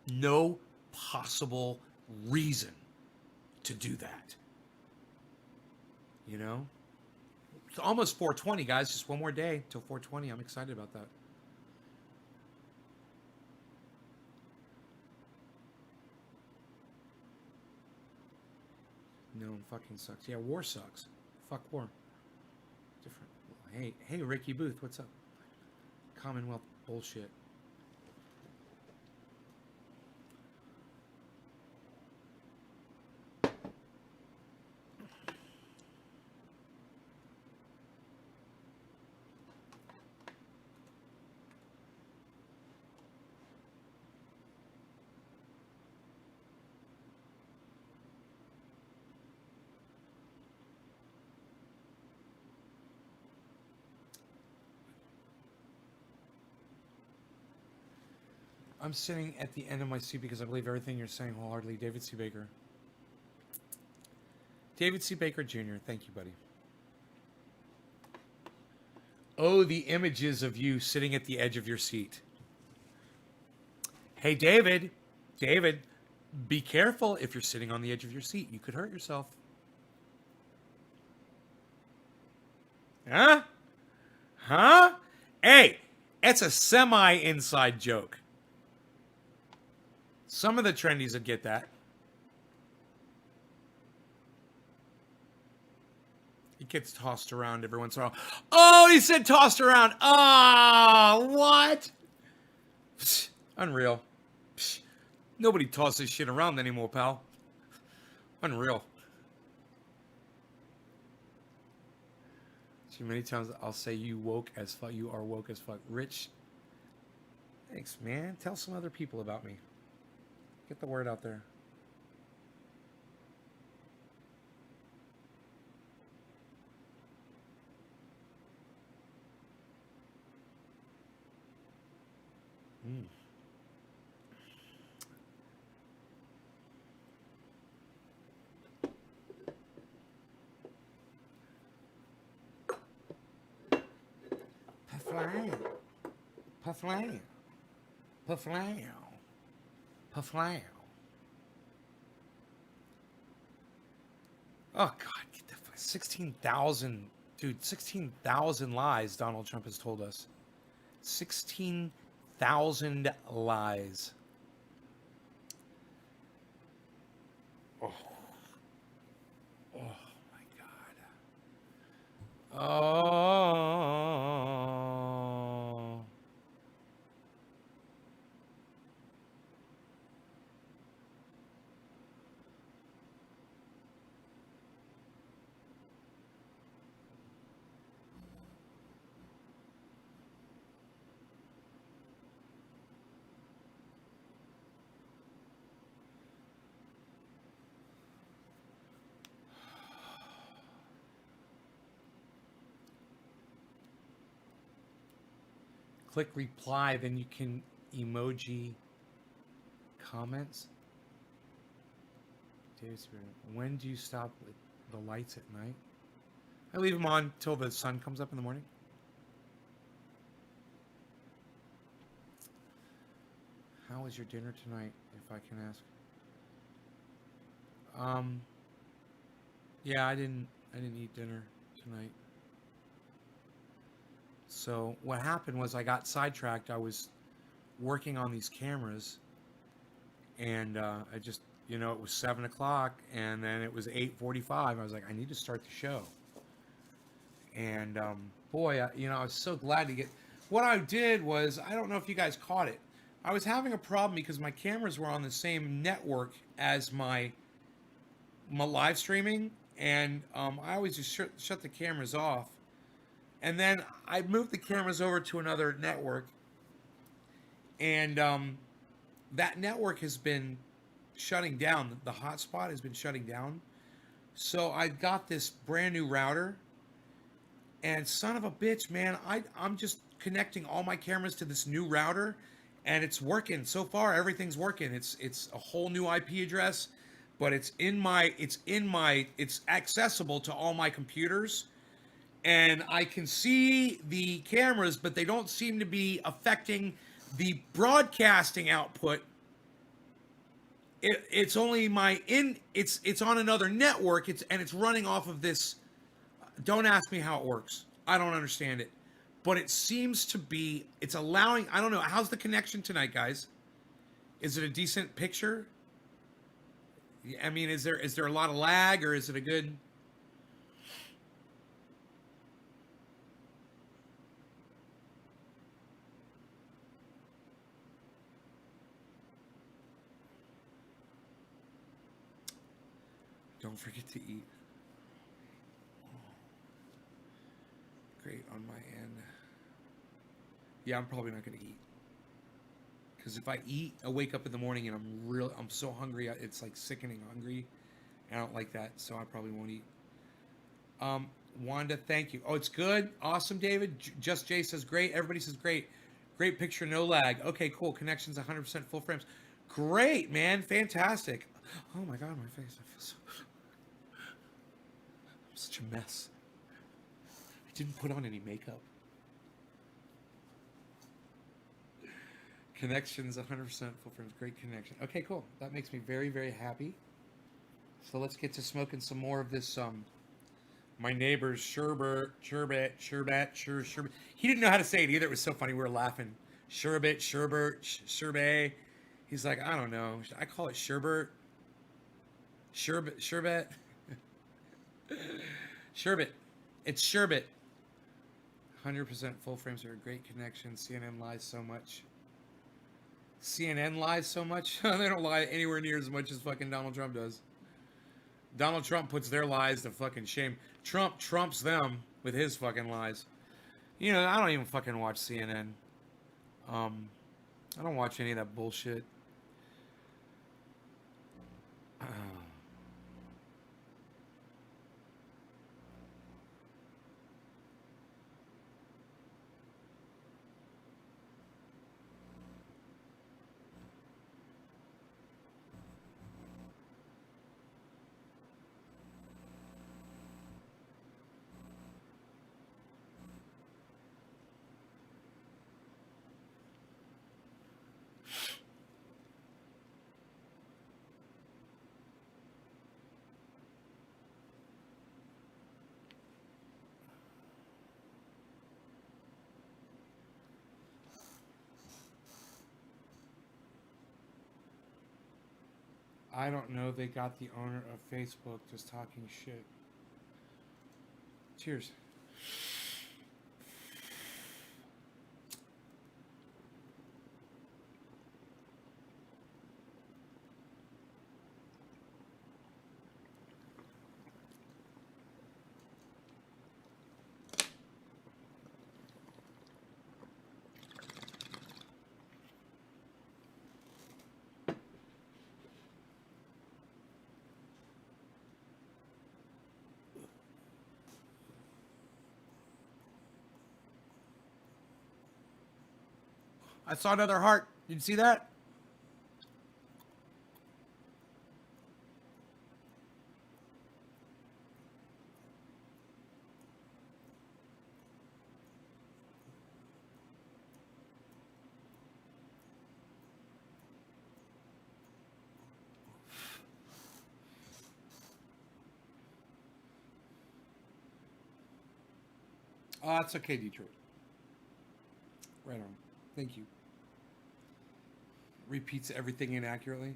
no possible reason to do that. You know? It's almost 420, guys. Just one more day till 420. I'm excited about that. No, it fucking sucks. Yeah, war sucks. Fuck war. Different. Hey, Ricky Booth, what's up? Commonwealth bullshit. I'm sitting at the end of my seat because I believe everything you're saying wholeheartedly. David C. Baker. David C. Baker Jr., thank you, buddy. Oh, the images of you sitting at the edge of your seat. Hey, David, be careful if you're sitting on the edge of your seat. You could hurt yourself. Huh? Huh? Hey, it's a semi-inside joke. Some of the trendies would get that. It gets tossed around every once in a while. Oh, he said tossed around. Oh, what? Psh, unreal. Psh, nobody tosses shit around anymore, pal. Unreal. Too many times I'll say you woke as fuck. You are woke as fuck. Rich, thanks, man. Tell some other people about me. Get the word out there. Pufflam. Pufflam. Pufflam. Oh, God. Get the 16,000. Dude, 16,000 lies Donald Trump has told us. 16,000 lies. Oh. Oh, my God. Oh. Click reply, then you can emoji comments. When do you stop with the lights at night? I leave them on till the sun comes up in the morning. How was your dinner tonight, if I can ask? Yeah, I didn't eat dinner tonight. So what happened was I got sidetracked. I was working on these cameras, and I just, you know, it was 7 o'clock, and then it was 8:45. I was like, I need to start the show. And boy, you know, I was so glad to get. What I did was, I don't know if you guys caught it. I was having a problem because my cameras were on the same network as my live streaming, and I always just shut the cameras off. And then I moved the cameras over to another network, and that network has been shutting down. The hotspot has been shutting down. So I got this brand new router, and son of a bitch, man, I'm just connecting all my cameras to this new router, and it's working so far. Everything's working. It's a whole new IP address, but it's accessible to all my computers, and I can see the cameras, but they don't seem to be affecting the broadcasting output. It's only it's on another network. It's running off of this. Don't ask me how it works. I don't understand it, but it seems to be. It's allowing. I don't know. How's the connection tonight, guys? Is it a decent picture? I mean, is there a lot of lag, or is it a good? Don't forget to eat. Great on my end. Yeah, I'm probably not going to eat. Because if I eat, I wake up in the morning and I'm so hungry. It's like sickening hungry. I don't like that, so I probably won't eat. Wanda, thank you. Oh, it's good. Awesome, David. Just Jay says great. Everybody says great. Great picture, no lag. Okay, cool. Connection's 100% full frames. Great, man. Fantastic. Oh my God, my face. I feel so. I'm such a mess. I didn't put on any makeup. Connection's 100% full frames. Great connection. Okay, cool. That makes me very, very happy. So let's get to smoking some more of this. My neighbor's sherbet. He didn't know how to say it either. It was so funny. We were laughing. Sherbet. He's like, I don't know. I call it sherbet. Sherbet. Sherbet. It's sherbet. 100% full frames are a great connection. CNN lies so much. CNN lies so much? They don't lie anywhere near as much as fucking Donald Trump does. Donald Trump puts their lies to fucking shame. Trump trumps them with his fucking lies. You know, I don't even fucking watch CNN. I don't watch any of that bullshit. I don't know. They got the owner of Facebook just talking shit. Cheers. I saw another heart. Did you see that? Oh, that's okay, Detroit. Right on. Thank you. Repeats everything inaccurately.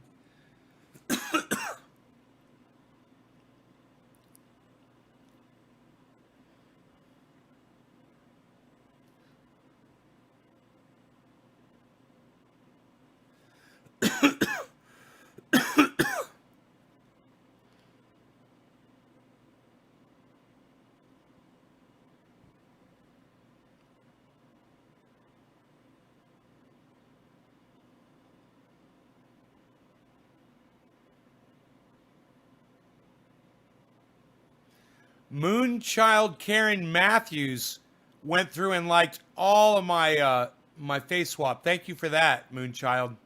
Moonchild Karen Matthews went through and liked all of my my face swap. Thank you for that, Moonchild.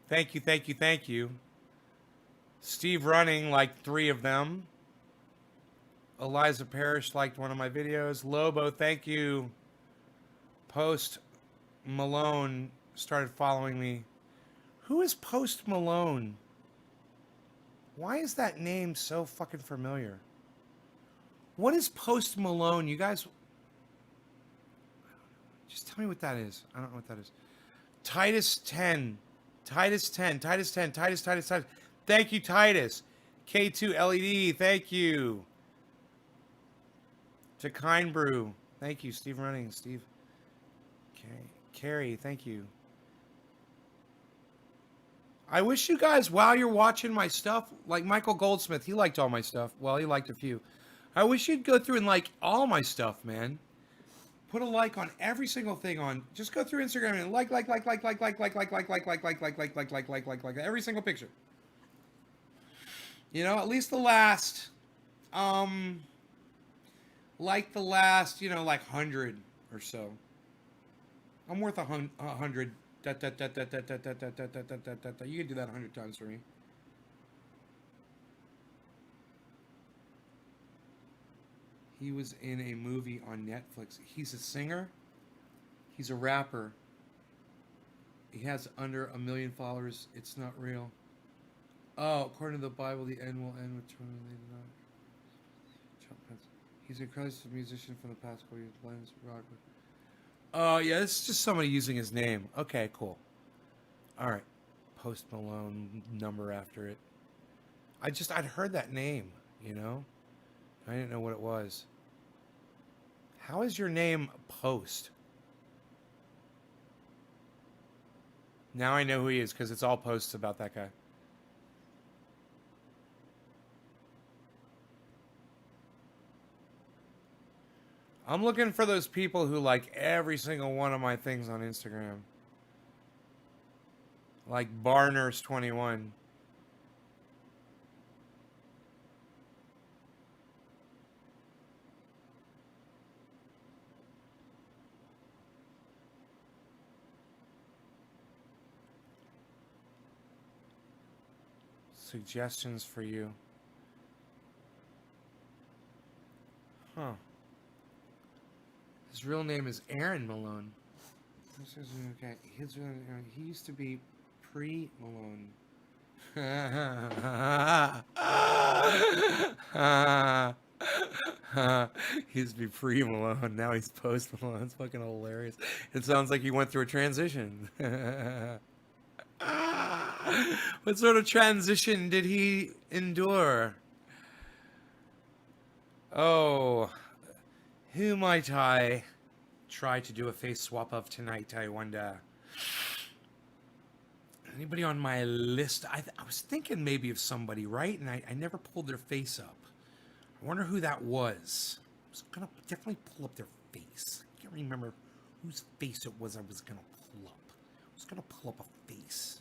Thank you, thank you, thank you. Steve Running liked 3 of them. Eliza Parrish liked one of my videos. Lobo, thank you. Post Malone started following me. Who is Post Malone? Why is that name so fucking familiar? What is Post Malone? You guys, just tell me what that is. I don't know what that is. Titus 10. Titus 10. Titus 10. Titus. Thank you, Titus. K2 LED. Thank you. To Kind Brew. Thank you, Steve Running. Steve. Okay. Carrie, thank you. I wish you guys, while you're watching my stuff, like Michael Goldsmith, he liked all my stuff. Well, he liked a few. I wish you'd go through and like all my stuff, man. Put a like on every single thing on. Just go through Instagram and like every single picture. You know, at least the last, like the last, you know, like 100 or so. I'm worth 100. You can do that 100 times for me. He was in a movie on Netflix. He's a singer. He's a rapper. He has under 1 million followers. It's not real. Oh, according to the Bible, the end will end with terminated. He's a Christ musician from the past 4 years. Blends rock. Oh, yeah, this is just somebody using his name. Okay, cool. All right. Post Malone, number after it. I'd heard that name, you know? I didn't know what it was. How is your name Post? Now I know who he is because it's all posts about that guy. I'm looking for those people who like every single one of my things on Instagram. Like BarNurse21. Suggestions for you. Huh. His real name is Aaron Malone. Okay. He used to be pre-Malone. He used to be pre-Malone. Now he's post-Malone. It's fucking hilarious. It sounds like he went through a transition. What sort of transition did he endure? Oh, who might I try to do a face swap of tonight, I wonder? Anybody on my list? I was thinking maybe of somebody, right? And I never pulled their face up. I wonder who that was. I was going to definitely pull up their face. I can't remember whose face it was I was going to pull up. I was going to pull up a face.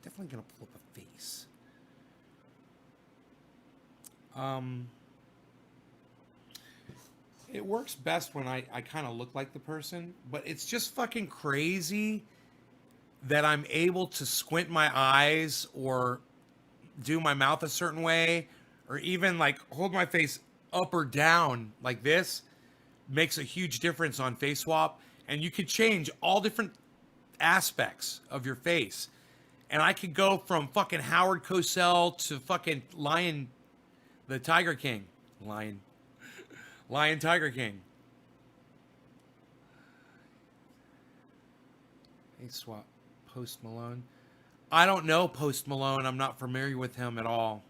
Definitely going to pull up a face. It works best when I kind of look like the person, but it's just fucking crazy that I'm able to squint my eyes or do my mouth a certain way or even like hold my face up or down like this makes a huge difference on face swap. And you could change all different aspects of your face. And I could go from fucking Howard Cosell to fucking Lion, the Tiger King. Lion Tiger King. Hey, swap. Post Malone. I don't know Post Malone. I'm not familiar with him at all.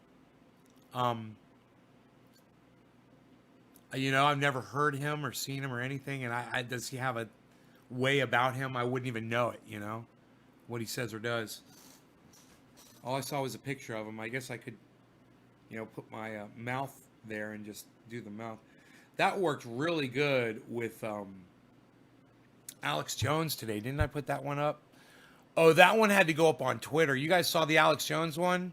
You know, I've never heard him or seen him or anything. And does he have a way about him? I wouldn't even know it, you know, what he says or does. All I saw was a picture of him. I guess I could, you know, put my mouth there and just do the mouth. That worked really good with Alex Jones today. Didn't I put that one up? Oh, that one had to go up on Twitter. You guys saw the Alex Jones one?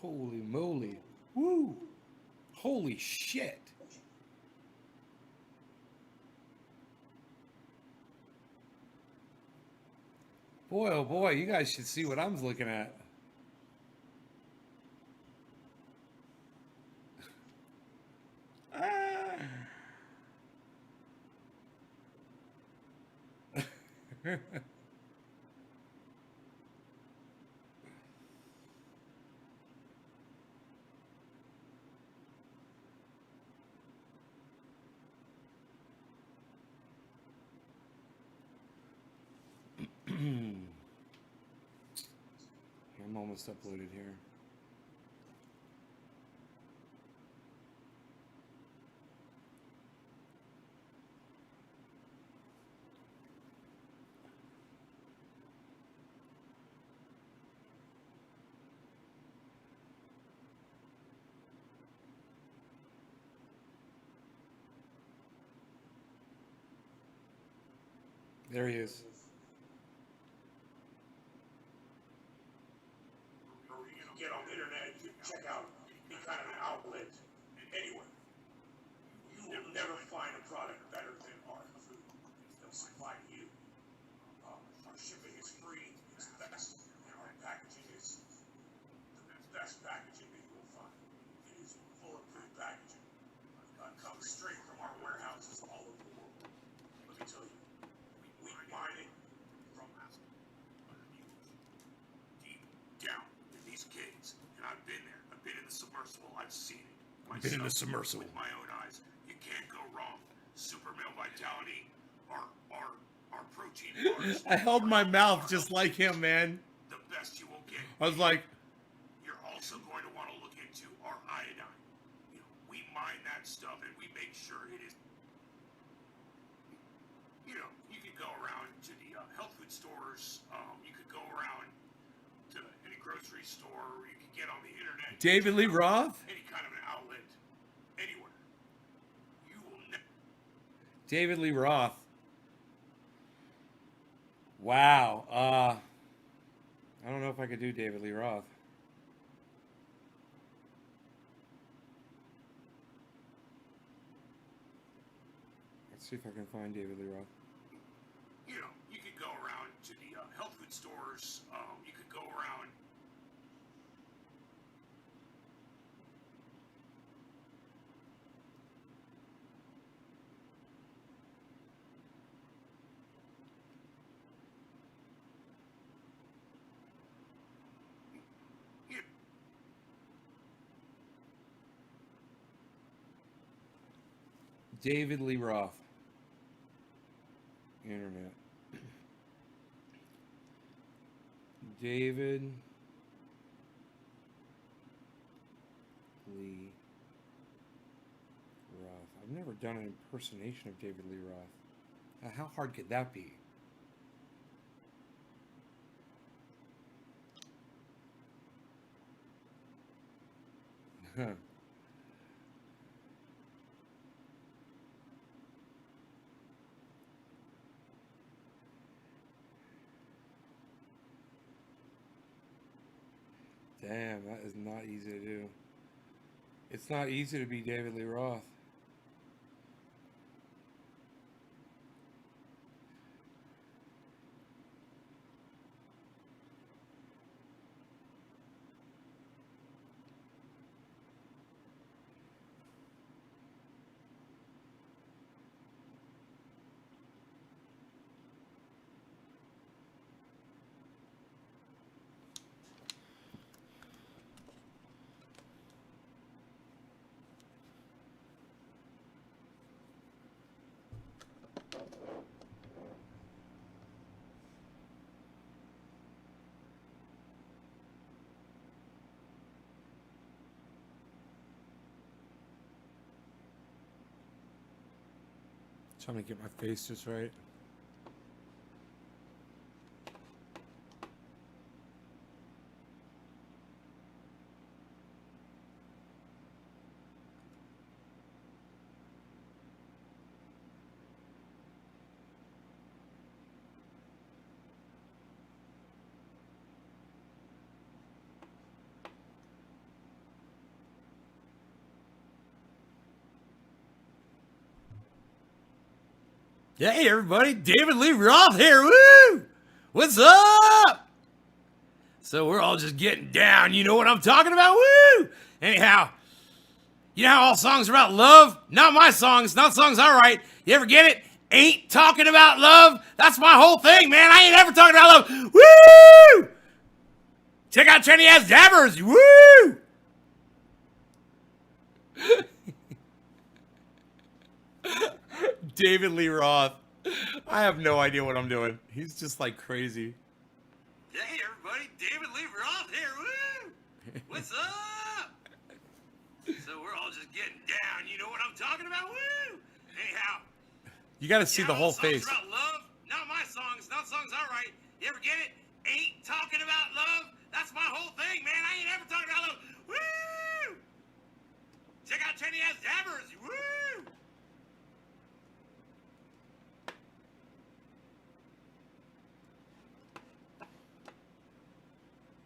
Holy moly. Woo. Holy shit. Boy, oh boy, you guys should see what I'm looking at. Ah. I'm almost uploaded here. There he is. Or you can get on the internet, you can check out any kind of an outlet anywhere. You will never find a product better than our food. They'll supply to you. Our shipping is free, it's the best, and our packaging is the best packaging that you will find. It is bulletproof packaging. Comes straight from our warehouses all over the world. Let me tell you, we mine it from deep down in these caves, and I've been there. I've been in the submersible. I've seen it. Been in the submersible. With my own eyes. You can't go wrong. Super Male Vitality, our protein bars. I held my mouth just like him, man. The best you will get. I was like, You're also going to want to look into our iodine. You know, we mine that stuff and we make sure it is. You know, you could go around to the health food stores. You could go around to any grocery store. Or you could get on the internet. David Lee Roth? Any kind of an outlet, anywhere. You will never. David Lee Roth. Wow. I don't know if I could do David Lee Roth. Let's see if I can find David Lee Roth. You know, you could go around to the health food stores. You could go around. You, David Lee Roth. Internet. David Lee Roth. I've never done an impersonation of David Lee Roth. How hard could that be? Huh. Damn, that is not easy to do. It's not easy to be David Lee Roth. Trying to get my face just right. Hey everybody, David Lee Roth here. Woo! What's up? So we're all just getting down. You know what I'm talking about? Woo! Anyhow, you know how all songs are about love? Not my songs. Not songs I write. You ever get it? Ain't talking about love. That's my whole thing, man. I ain't ever talking about love. Woo! Check out Trendy Ass Dabbers. Woo! David Lee Roth. I have no idea what I'm doing. He's just like crazy. Hey everybody, David Lee Roth here. Woo! What's up? So we're all just getting down. You know what I'm talking about? Woo! Anyhow, you got to see the whole face. About love, not my songs, not songs I write. You ever get it? Ain't talking about love. That's my whole thing, man. I ain't ever talking about love. Woo! Check out Trendy Ass Dabbers. Woo!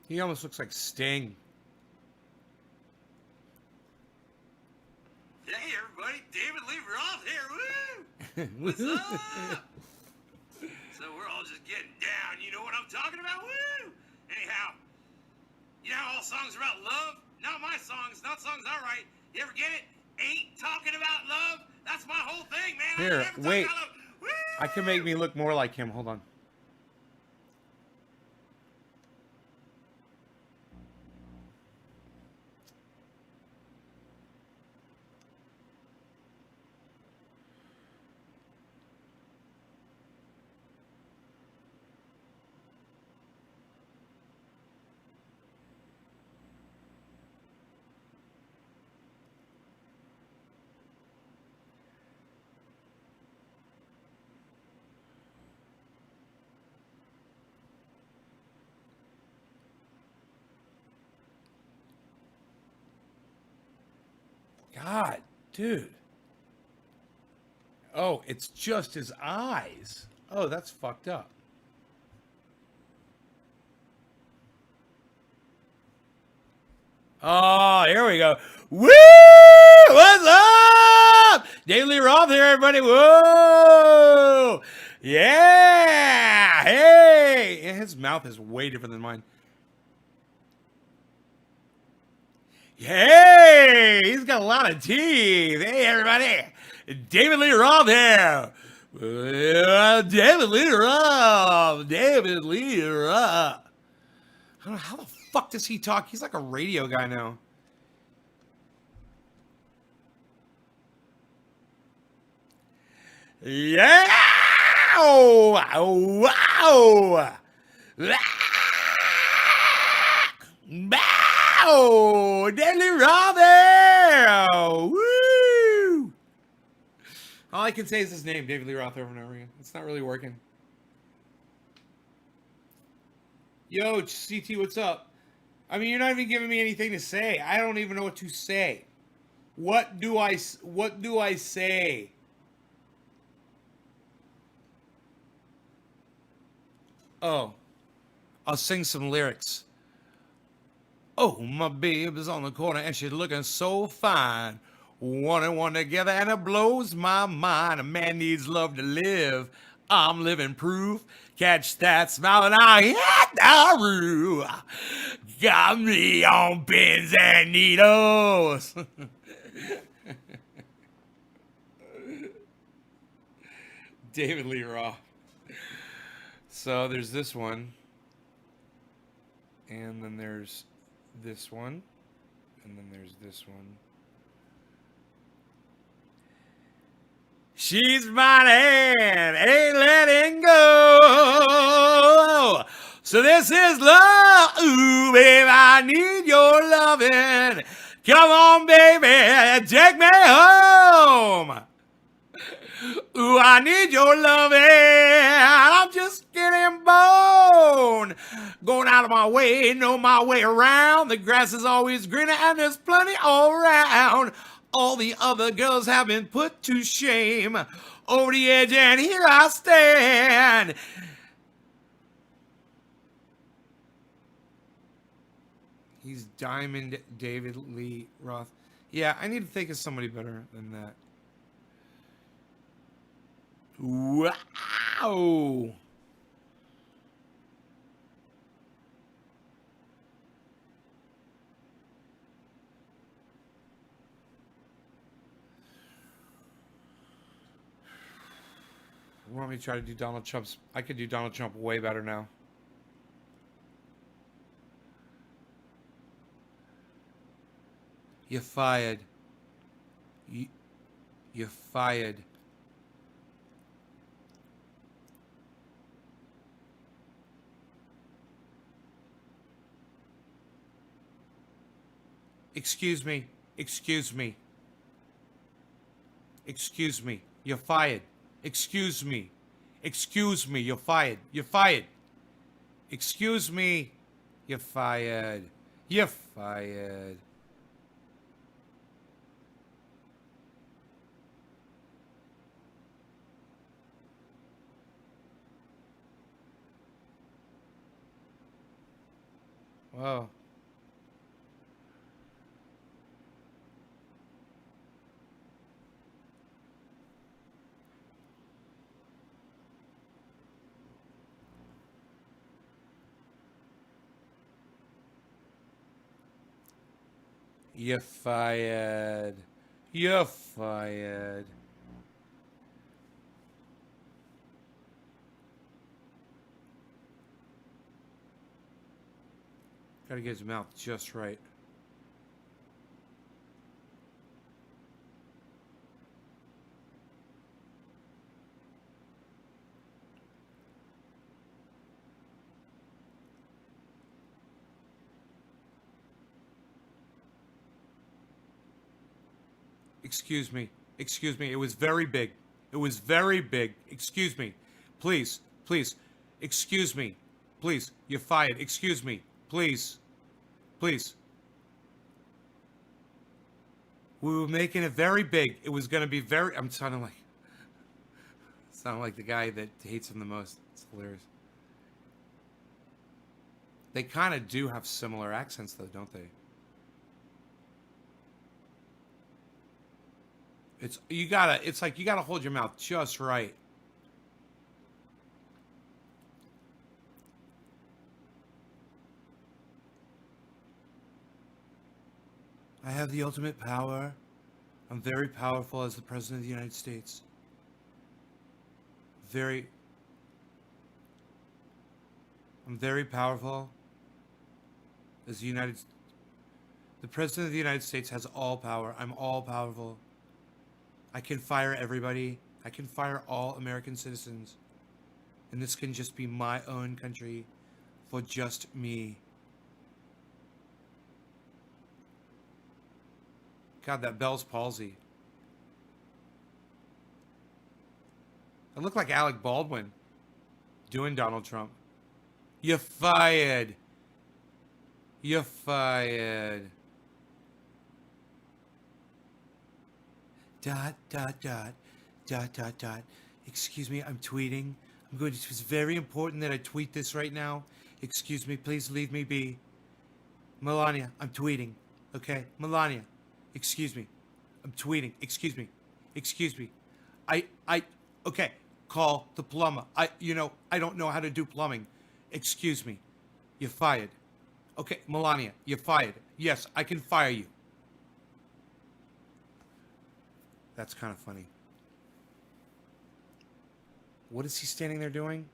He almost looks like Sting. Hey everybody, David Lee Roth here. Woo! What's up? So we're all just getting down. You know what I'm talking about? Woo! Anyhow, you know how all songs are about love? Not my songs, not songs I write. You ever get it? Ain't talking about love. That's my whole thing, man. Here, wait. I can make me look more like him. Hold on. God, dude. Oh, it's just his eyes. Oh, that's fucked up. Oh, here we go. Woo! What's up? David Lee Roth here, everybody. Whoa! Yeah! Hey! Yeah, his mouth is way different than mine. Hey, he's got a lot of teeth. Hey, everybody. David Lee Roth here. David Lee Roth. David Lee Roth. I don't know, how the fuck does he talk? He's like a radio guy now. Yeah! Wow! Wow! Oh, Deadly Roth! Woo! All I can say is his name, David Lee Roth, over and over again. It's not really working. Yo, CT, what's up? I mean, you're not even giving me anything to say. I don't even know what to say. What do I say? Oh, I'll sing some lyrics. Oh, my babe is on the corner and she's looking so fine. One and one together and it blows my mind. A man needs love to live. I'm living proof. Catch that smiling eye at the roof. Got me on pins and needles. David Lee Roth. So there's this one. And then there's this one, and then there's this one. She's mine and ain't letting go. So this is love. Ooh, babe, I need your loving. Come on, baby, take me home. Ooh, I need your loving. I'm just getting bone. Going out of my way, know my way around. The grass is always greener and there's plenty all around. All the other girls have been put to shame. Over the edge and here I stand. He's Diamond David Lee Roth. Yeah, I need to think of somebody better than that. Wow. Why don't we try to do Donald Trump's? I could do Donald Trump way better now. You're fired. You're fired. Excuse me. Excuse me. Excuse me. You're fired. Excuse me. Excuse me. You're fired. You're fired. Excuse me. You're fired. You're fired. Whoa. You're fired. You're fired. Gotta get his mouth just right. Excuse me. Excuse me. It was very big. It was very big. Excuse me. Please. Please. Excuse me. Please. You're fired. Excuse me. Please. Please. We were making it very big. It was going to be very... I'm sounding like the guy that hates him the most. It's hilarious. They kind of do have similar accents, though, don't they? It's like you gotta hold your mouth just right. I have the ultimate power. I'm very powerful as the President of the United States. I'm very powerful as the President of the United States has all power. I'm all powerful. I can fire everybody. I can fire all American citizens. And this can just be my own country for just me. God, that Bell's palsy. I look like Alec Baldwin doing Donald Trump. You're fired. You're fired. Dot, dot, dot, dot, dot, dot. Excuse me, I'm tweeting. It's very important that I tweet this right now. Excuse me, please leave me be. Melania, I'm tweeting. Okay? Melania, excuse me. I'm tweeting. Excuse me. Excuse me. Okay, call the plumber. I don't know how to do plumbing. Excuse me. You're fired. Okay, Melania, you're fired. Yes, I can fire you. That's kind of funny. What is he standing there doing?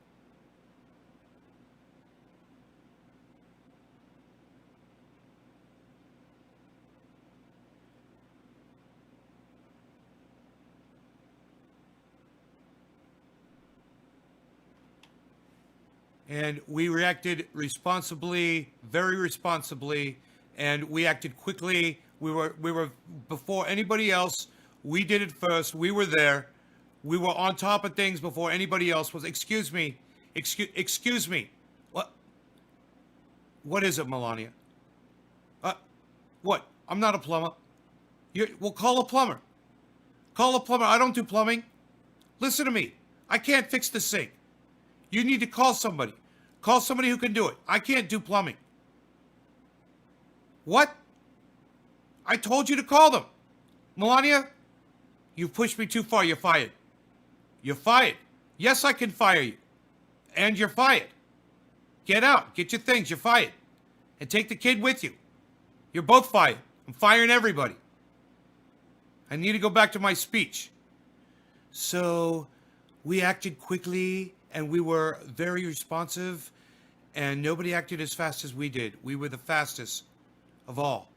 And we reacted responsibly, very responsibly, and we acted quickly. We were before anybody else. We did it first. We were there. We were on top of things before anybody else was. Excuse me. Excuse me. What is it, Melania? What? I'm not a plumber. Well, call a plumber. Call a plumber. I don't do plumbing. Listen to me. I can't fix the sink. You need to call somebody. Call somebody who can do it. I can't do plumbing. What? I told you to call them. Melania, you've pushed me too far. You're fired. You're fired. Yes, I can fire you. And you're fired. Get out. Get your things. You're fired. And take the kid with you. You're both fired. I'm firing everybody. I need to go back to my speech. So we acted quickly and we were very responsive and nobody acted as fast as we did. We were the fastest of all.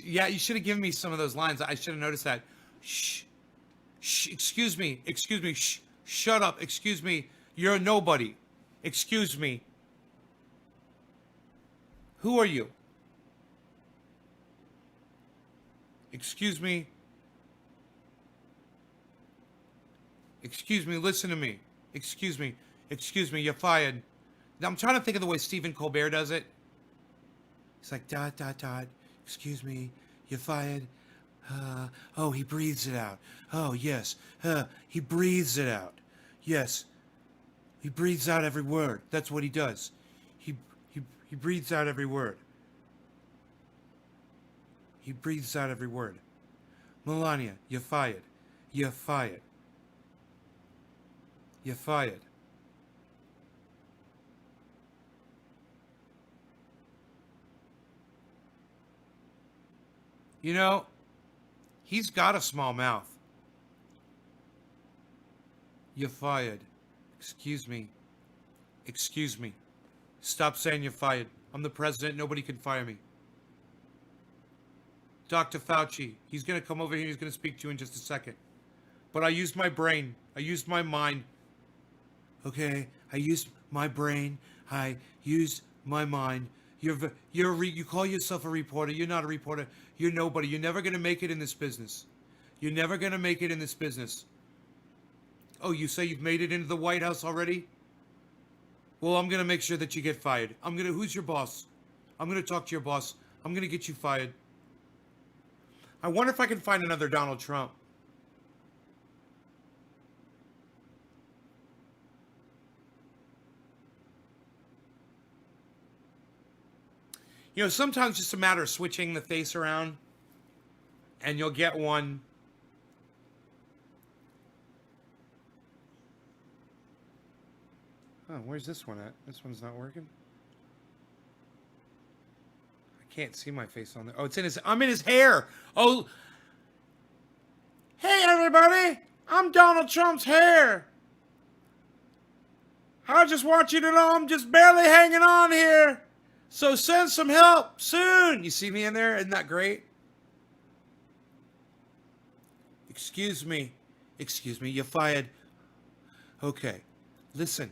Yeah, you should have given me some of those lines. I should have noticed that. Shh. Shh. Excuse me. Excuse me. Shh. Shut up. Excuse me. You're a nobody. Excuse me. Who are you? Excuse me. Excuse me. Listen to me. Excuse me. Excuse me. You're fired. Now, I'm trying to think of the way Stephen Colbert does it. He's like, dot, dot, dot. Excuse me. You're fired. Oh, he breathes it out. Oh, yes. He breathes it out. Yes. He breathes out every word. That's what he does. He breathes out every word. He breathes out every word. Melania, you're fired. You're fired. You're fired. You know, he's got a small mouth. You're fired. Excuse me. Excuse me. Stop saying you're fired. I'm the president. Nobody can fire me. Dr. Fauci, he's going to come over here. He's going to speak to you in just a second. But I used my brain. I used my mind. Okay? I used my brain. I used my mind. You call yourself a reporter. You're not a reporter. You're nobody. You're never going to make it in this business. You're never going to make it in this business. Oh, you say you've made it into the White House already? Well, I'm going to make sure that you get fired. Who's your boss? I'm going to talk to your boss. I'm going to get you fired. I wonder if I can find another Donald Trump. You know, sometimes it's just a matter of switching the face around and you'll get one. Oh, where's this one at? This one's not working. I can't see my face on there. Oh, I'm in his hair. Oh. Hey, everybody. I'm Donald Trump's hair. I just want you to know I'm just barely hanging on here. So send some help soon. You see me in there? Isn't that great? Excuse me. Excuse me. You're fired. Okay. Listen.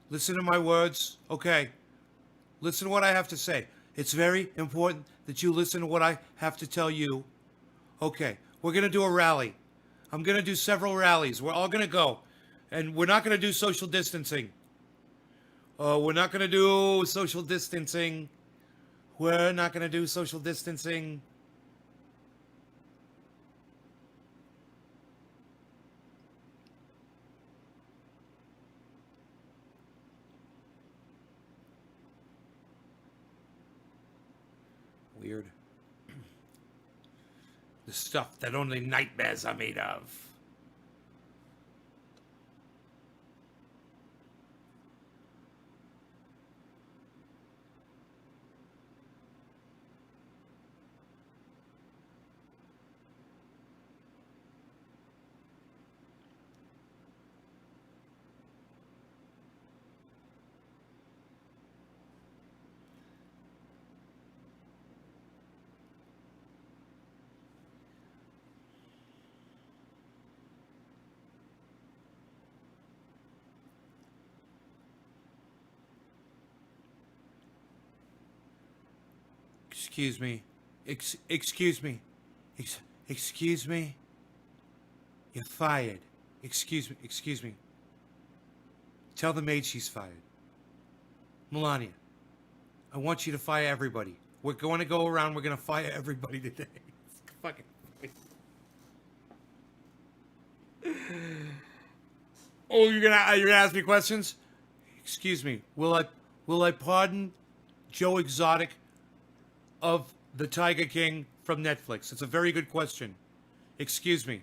Listen to my words. Okay. Listen to what I have to say. It's very important that you listen to what I have to tell you. Okay. We're going to do a rally. I'm going to do several rallies. We're all going to go. And we're not going to do social distancing. We're not going to do social distancing. We're not going to do social distancing. Weird. The stuff that only nightmares are made of. Excuse me. Excuse me. Excuse me. You're fired. Excuse me. Excuse me. Tell the maid she's fired. Melania, I want you to fire everybody. We're going to go around. We're going to fire everybody today. Fucking. Oh, you're gonna ask me questions? Excuse me. Will I pardon Joe Exotic of the Tiger King from Netflix? It's a very good question. Excuse me.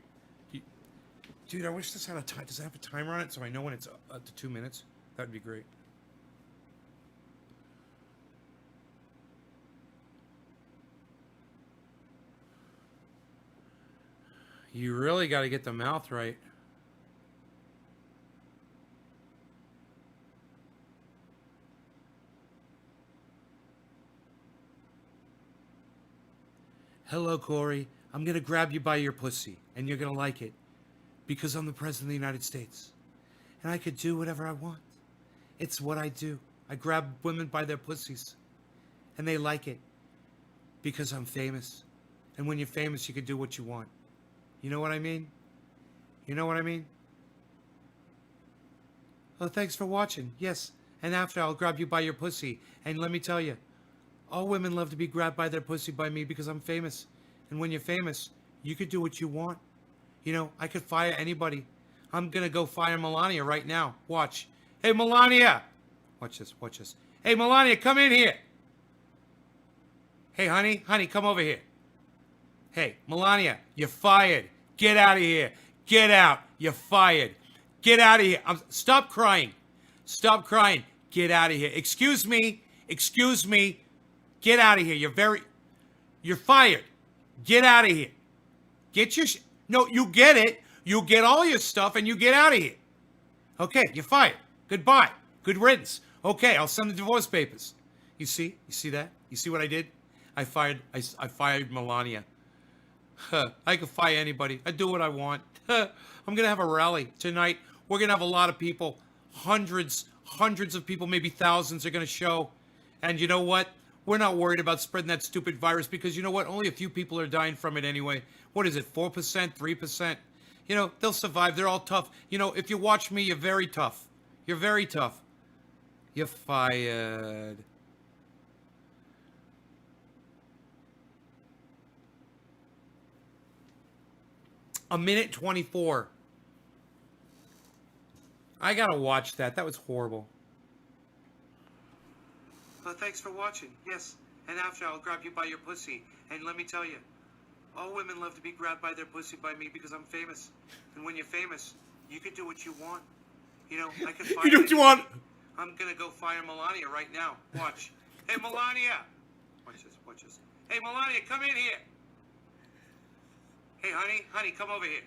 Dude, I wish this had a time. Does it have a timer on it so I know when it's up to 2 minutes? That'd be great. You really got to get the mouth right. Hello, Corey. I'm going to grab you by your pussy, and you're going to like it. Because I'm the President of the United States. And I could do whatever I want. It's what I do. I grab women by their pussies. And they like it. Because I'm famous. And when you're famous, you can do what you want. You know what I mean? You know what I mean? Oh, thanks for watching. Yes. And after, I'll grab you by your pussy. And let me tell you, all women love to be grabbed by their pussy by me because I'm famous. And when you're famous, you could do what you want. You know, I could fire anybody. I'm going to go fire Melania right now. Watch. Hey, Melania. Watch this. Watch this. Hey, Melania, come in here. Hey, honey. Honey, come over here. Hey, Melania, you're fired. Get out of here. Get out. You're fired. Get out of here. Stop crying. Stop crying. Get out of here. Excuse me. Excuse me. Get out of here. You're fired. Get out of here. Get your No, you get it. You get all your stuff and you get out of here. Okay, you're fired. Goodbye. Good riddance. Okay, I'll send the divorce papers. You see? You see that? You see what I did? I fired Melania. I could fire anybody. I do what I want. I'm going to have a rally tonight. We're going to have a lot of people. Hundreds of people, maybe thousands are going to show. And you know what? We're not worried about spreading that stupid virus because you know what? Only a few people are dying from it anyway. What is it? 4%? 3%? You know, they'll survive. They're all tough. You know, if you watch me, you're very tough. You're very tough. You're fired. A minute 24. I gotta watch that. That was horrible. Well, thanks for watching. Yes. And after, I'll grab you by your pussy. And let me tell you, all women love to be grabbed by their pussy by me because I'm famous. And when you're famous, you can do what you want. You know, I can fire... You do what you want! I'm gonna go fire Melania right now. Watch. Hey, Melania! Watch this, watch this. Hey, Melania, come in here! Hey, honey, honey, come over here.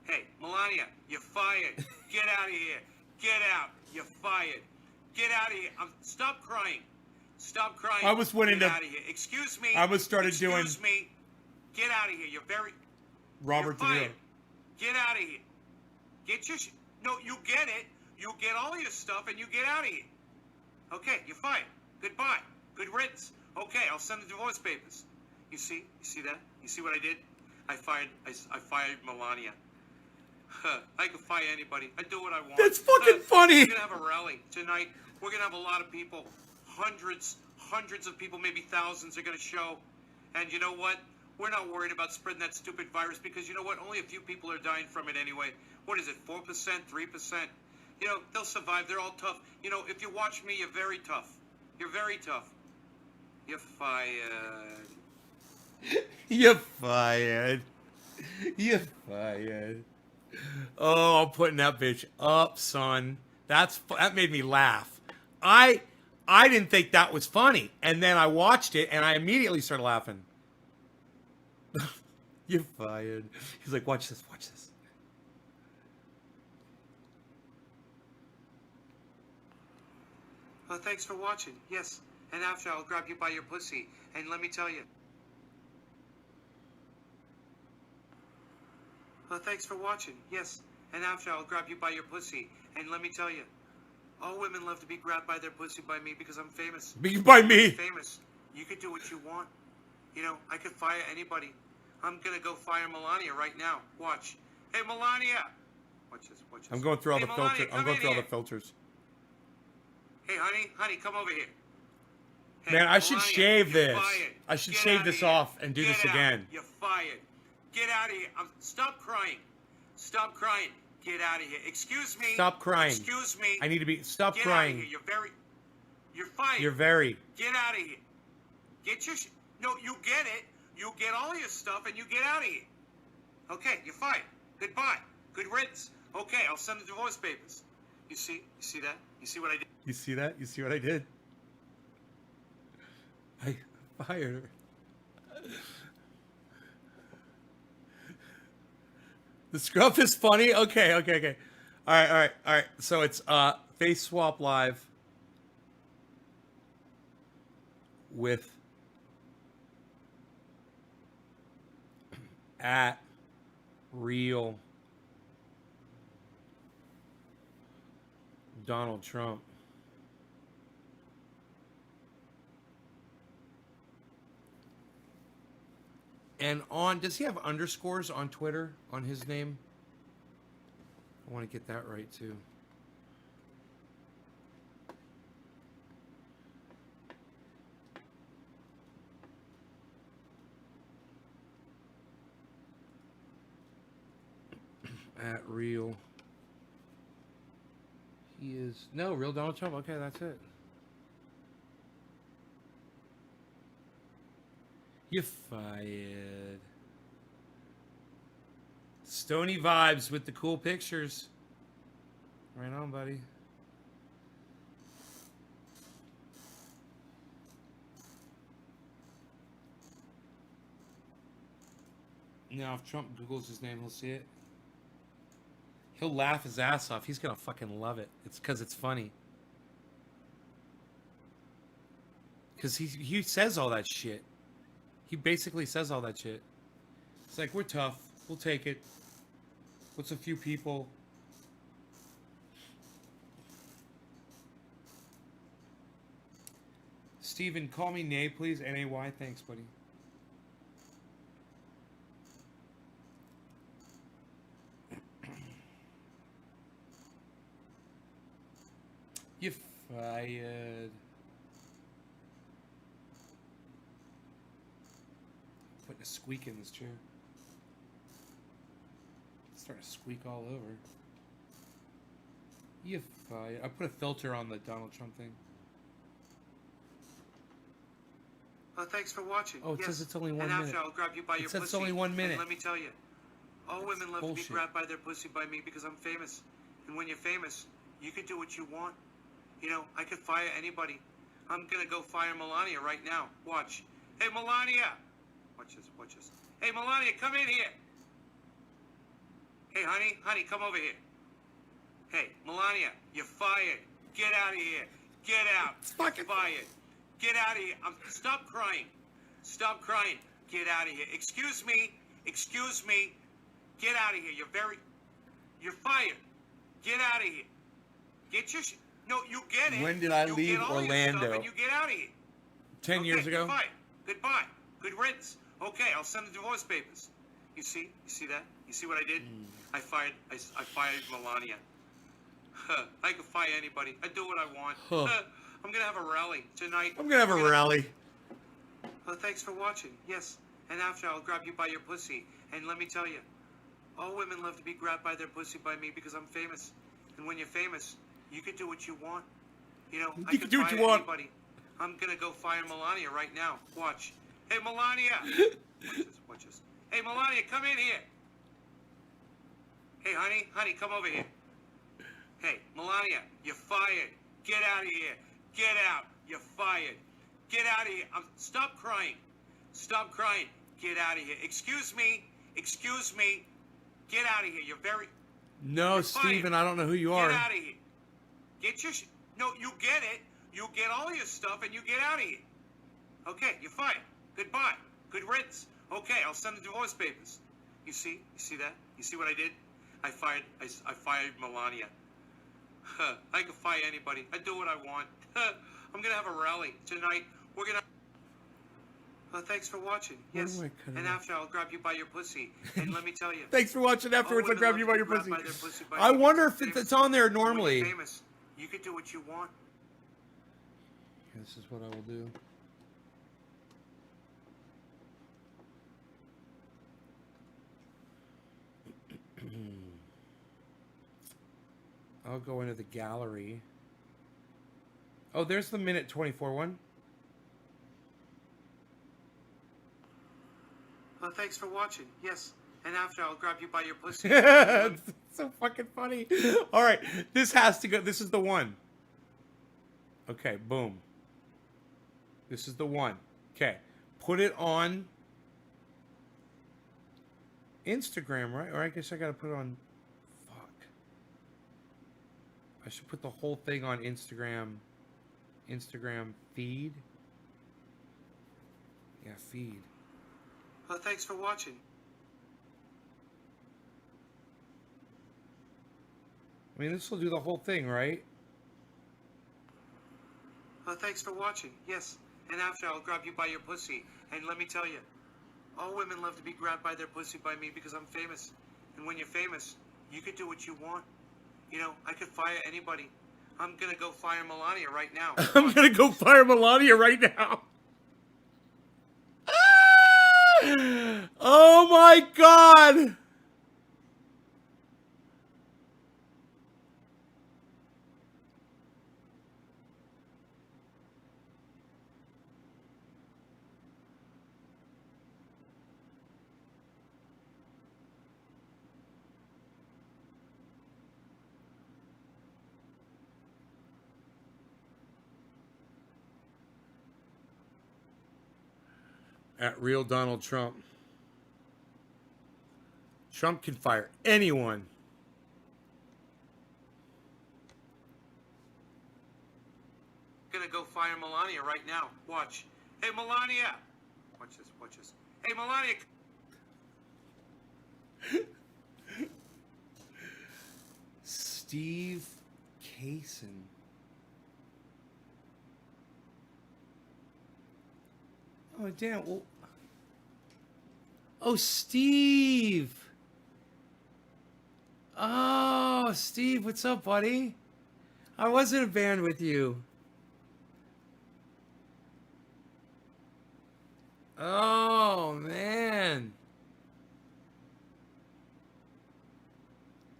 Hey, Melania, you're fired. Get out of here. Get out. You're fired. Get out of here. Stop crying. Stop crying. I was winning. Get out of here. Excuse me. I was started doing. Excuse me. Get out of here. You're very. Robert De Niro. Get out of here. Get your. No, you get it. You get all your stuff and you get out of here. Okay, you're fired. Goodbye. Good riddance. Okay, I'll send the divorce papers. You see? You see that? You see what I did? I fired Melania. I can fire anybody. I do what I want. That's fucking funny. We're gonna have a rally tonight. We're gonna have a lot of people. Hundreds of people, maybe thousands are gonna show. And you know what? We're not worried about spreading that stupid virus because you know what? Only a few people are dying from it anyway. What is it? 4%? 3%? You know, they'll survive. They're all tough. You know, if you watch me, you're very tough. You're very tough. You're fired. You're fired. You're fired. Oh, I'm putting that bitch up, son. That made me laugh. I didn't think that was funny, and then I watched it, and I immediately started laughing. You're fired. He's like, watch this, watch this. Well, thanks for watching. Yes, and after, I'll grab you by your pussy, and let me tell you. Well, thanks for watching. Yes, and after, I'll grab you by your pussy, and let me tell you, all women love to be grabbed by their pussy by me because I'm famous. By me. Famous. You could do what you want. You know, I could fire anybody. I'm gonna go fire Melania right now. Watch. Hey, Melania. Watch this. Watch this. I'm going through all the filters. I'm going through all the filters. Hey, honey, honey, come over here. Hey, man, I should shave this. I should shave this off and do this again. You're fired. Get out of here. Stop crying. Stop crying. Get out of here. Excuse me. Stop crying. Excuse me. I need to be. Stop crying. Get out of here. You're fired. You're very. Get out of here. Get your no, you get it. You get all your stuff and you get out of here. Okay, you're fired. Goodbye. Good riddance. Okay, I'll send the divorce papers. You see that? You see what I did? You see that? You see what I did? I fired her. The scruff is funny? Okay. All right. So it's Face Swap Live with at real Donald Trump. And does he have underscores on Twitter on his name? I want to get that right too. At real. He is no real Donald Trump. Okay, that's it. You're fired. Stony vibes with the cool pictures. Right on, buddy. Now, if Trump Googles his name, he'll see it. He'll laugh his ass off. He's gonna fucking love it. It's because it's funny. Because he says all that shit. He basically says all that shit. It's like, we're tough. We'll take it. What's a few people? Steven, call me Nay, please. N-A-Y. Thanks, buddy. You're fired. Putting a squeak in this chair. It's starting to squeak all over. You're fired. I put a filter on the Donald Trump thing. Thanks for watching. Oh, it says it's only 1 and minute. After I'll grab you by your It says pussy. it's only 1 minute. And let me tell you, all women love to bullshit. be grabbed by their pussy by me because I'm famous. And when you're famous, you can do what you want. You know, I could fire anybody. I'm gonna go fire Melania right now. Watch. Hey, Melania. Watch this. Hey, Melania, come in here. Hey, honey, come over here. Hey, Melania, you're fired. Get out of here. Get out. It's fucking fired. Get out of here. Stop crying. Stop crying. Get out of here. Excuse me. Get out of here. You're fired. Get out of here. Get your no, you get it. When did I you leave get all your Orlando? stuff and you get out of here. 10 years Okay, ago? you're fired. Goodbye. Good riddance. Okay, I'll send the divorce papers. You see that? You see what I did? I fired Melania. I can fire anybody. I do what I want. I'm gonna have a rally tonight. I'm gonna have a rally. Thanks for watching. Yes, and after I'll grab you by your pussy. And let me tell you, all women love to be grabbed by their pussy by me because I'm famous. And when you're famous, you can do what you want. You know, I You can can do what fire you want. anybody. I'm gonna go fire Melania right now. Watch. Hey, Melania. Watch this. Hey, Melania, come in here. Hey, honey, come over here. Hey, Melania, you're fired. Get out of here. Get out. You're fired. Get out of here. Stop crying. Stop crying. Get out of here. Excuse me. Get out of here. No, You're Steven, fired. I don't know who you are. Get out of here. Get your no, you get it. You get all your stuff and you get out of here. Okay, you're fired. Goodbye. Good riddance. Okay, I'll send the divorce papers. You see that? You see what I did? I fired Melania. I can fire anybody. I do what I want. I'm gonna have a rally tonight. We're gonna. Thanks for watching. Where Yes, do I cut it and off? after I'll grab you by your pussy. And let me tell you. Thanks for watching. Afterwards, all I'll grab women you love by to your be grabbed pussy. by their pussy by I me wonder because if I'm it's on there famous. When you're normally. famous, you can do what you want. This is what I will do. I'll go into the gallery. Oh, there's the minute 24 one. thanks for watching. Yes. And after, I'll grab you by your pussy. It's so fucking funny. All right, this has to go. This is the one. Okay, boom. This is the one. Okay, put it on Instagram, right? Or I guess I gotta put it on. Fuck. I should put the whole thing on Instagram. Instagram feed. Yeah, feed. Thanks for watching. I mean, this will do the whole thing, right? Thanks for watching. Yes. And after, I'll grab you by your pussy. And let me tell you, all women love to be grabbed by their pussy by me because I'm famous. And when you're famous, you could do what you want. You know, I could fire anybody. I'm gonna go fire Melania right now. I'm gonna go fire Melania right now. Oh my god! At real Donald Trump. Trump can fire anyone. I'm gonna go fire Melania right now. Watch. Hey, Melania! Watch this, watch this. Hey, Melania! Steve Kaysen. Oh, damn. Well, oh, Steve. Oh, Steve, what's up, buddy? I was in a band with you. Oh, man.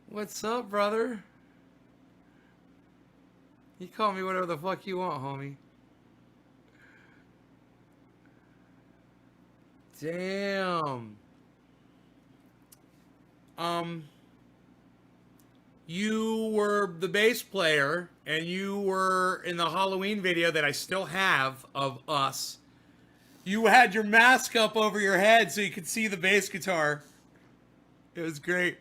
What's up, brother? You call me whatever the fuck you want, homie. Damn. You were the bass player, and you were in the Halloween video that I still have of us. You had your mask up over your head so you could see the bass guitar. It was great.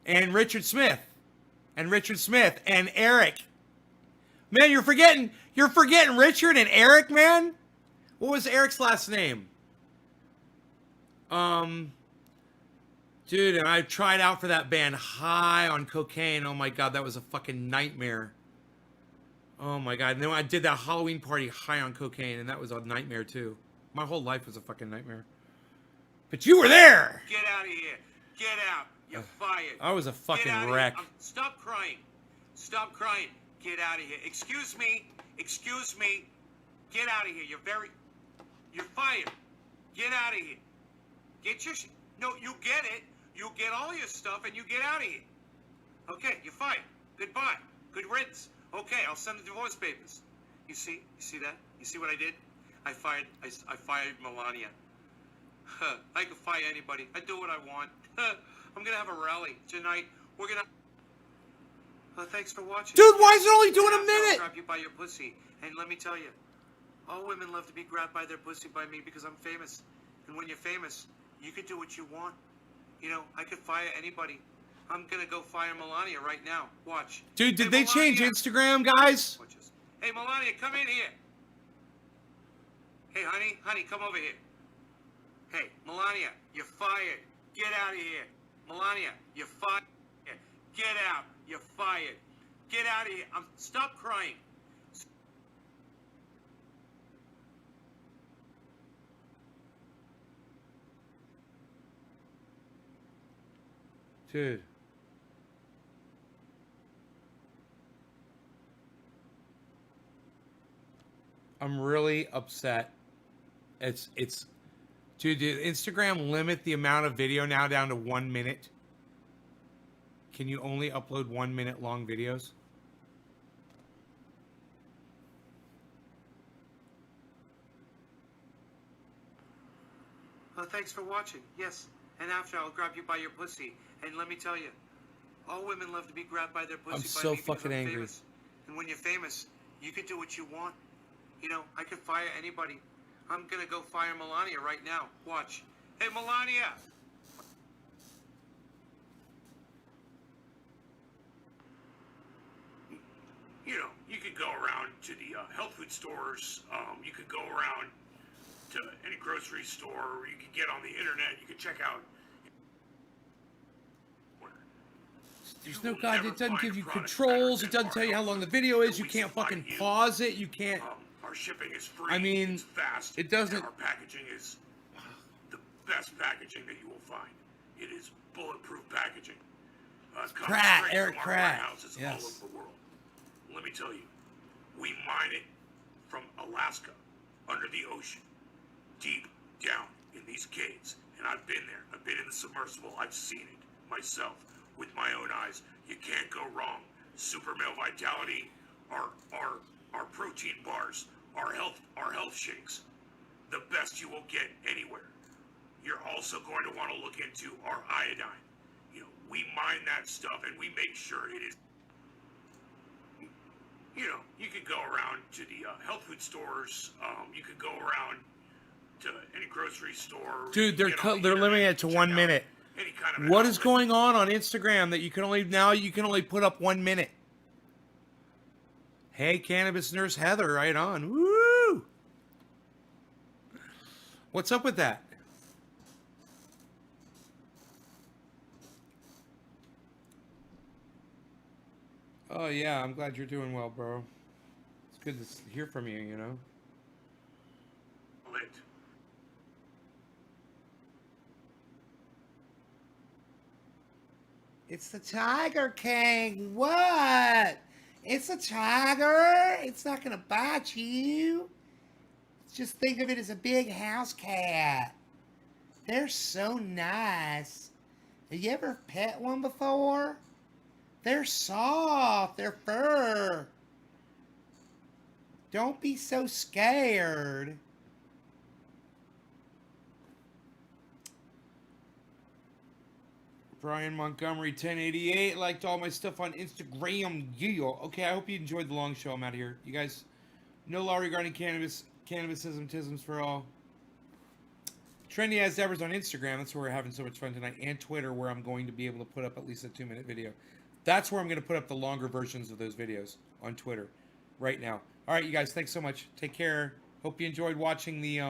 And Richard Smith. And Eric. Man, you're forgetting Richard and Eric, man. What was Eric's last name? Dude, and I tried out for that band high on cocaine. Oh my god, that was a fucking nightmare. Oh my god. And then I did that Halloween party high on cocaine, and that was a nightmare too. My whole life was a fucking nightmare. But you were there! Get out of here! Get out! You're fired! I was a fucking wreck. Stop crying! Stop crying! Get out of here! Excuse me! Excuse me! Get out of here! You're fired! Get out of here! Get your No, you get it! You get all your stuff and you get out of here! Okay, you're fired. Goodbye. Good riddance. Okay, I'll send the divorce papers. You see that? You see what I did? I fired Melania. I can fire anybody. I do what I want. I'm gonna have a rally tonight. We're gonna. Thanks for watching. Dude, why is it only doing a I'll minute? grab you by your pussy, and let me tell you, all women love to be grabbed by their pussy by me because I'm famous. And when you're famous, you could do what you want. You know, I could fire anybody. I'm gonna go fire Melania right now. Watch. Dude, did Hey, they change Melania. Instagram, guys? Watch this. Hey, Melania, come in here. Hey, honey, come over here. Hey, Melania, you're fired. Get out of here. Melania, you're fired. Get out. You're fired. Get out of here. Stop crying. Dude. I'm really upset. Dude, did Instagram limit the amount of video now down to 1 minute? Can you only upload 1 minute long videos? Thanks for watching. Yes, and after I'll grab you by your pussy. And let me tell you, all women love to be grabbed by their pussy. I'm by so me because fucking I'm angry. Famous. And when you're famous, you can do what you want. You know, I could fire anybody. I'm gonna go fire Melania right now. Watch. Hey, Melania! You know, you could go around to the health food stores. You could go around to any grocery store. Or you could get on the internet. You could check out. There's no God. It doesn't give you controls. It doesn't tell you how long the video is. You can't fucking pause it. You can't. Our shipping is free. I mean, it's fast. it doesn't- and our packaging is the best packaging that you will find. It is bulletproof packaging. It comes Pratt, straight Eric from our Pratt. warehouses Yes. all over the world. Let me tell you, we mine it from Alaska, under the ocean, deep down in these caves. And I've been there. I've been in the submersible. I've seen it myself with my own eyes. You can't go wrong. Super Male Vitality, our protein bars, our health shakes, the best you will get anywhere. You're also going to want to look into our iodine. You know, we mine that stuff and we make sure it is. You know, you could go around to the health food stores. You could go around to any grocery store. Dude, they're Get on the they're limiting internet, it to check 1 out minute. any kind of an What is outlet. going on Instagram that you can only put up 1 minute? Hey, cannabis nurse Heather, right on. Woo! What's up with that? Oh yeah, I'm glad you're doing well, bro. It's good to hear from you, you know. Outlet. It's the Tiger King. What? It's a tiger. It's not gonna bite you. Just think of it as a big house cat. They're so nice. Have you ever pet one before? They're soft. They're fur. Don't be so scared. Brian Montgomery 1088 liked all my stuff on Instagram. Yeah. Okay, I hope you enjoyed the long show. I'm out of here. You guys, no law regarding cannabisism, tisms for all. Trendy as Evers on Instagram. That's where we're having so much fun tonight. And Twitter, where I'm going to be able to put up at least a 2-minute video. That's where I'm going to put up the longer versions of those videos on Twitter right now. All right, you guys, thanks so much. Take care. Hope you enjoyed watching the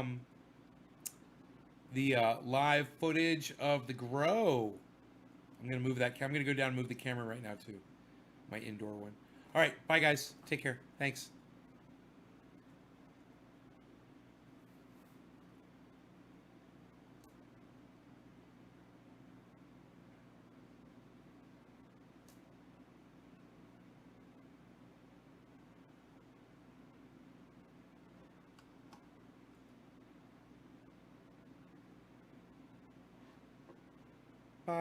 live footage of the grow. I'm going to move that. I'm going to go down and move the camera right now, too. My indoor one. All right. Bye, guys. Take care. Thanks.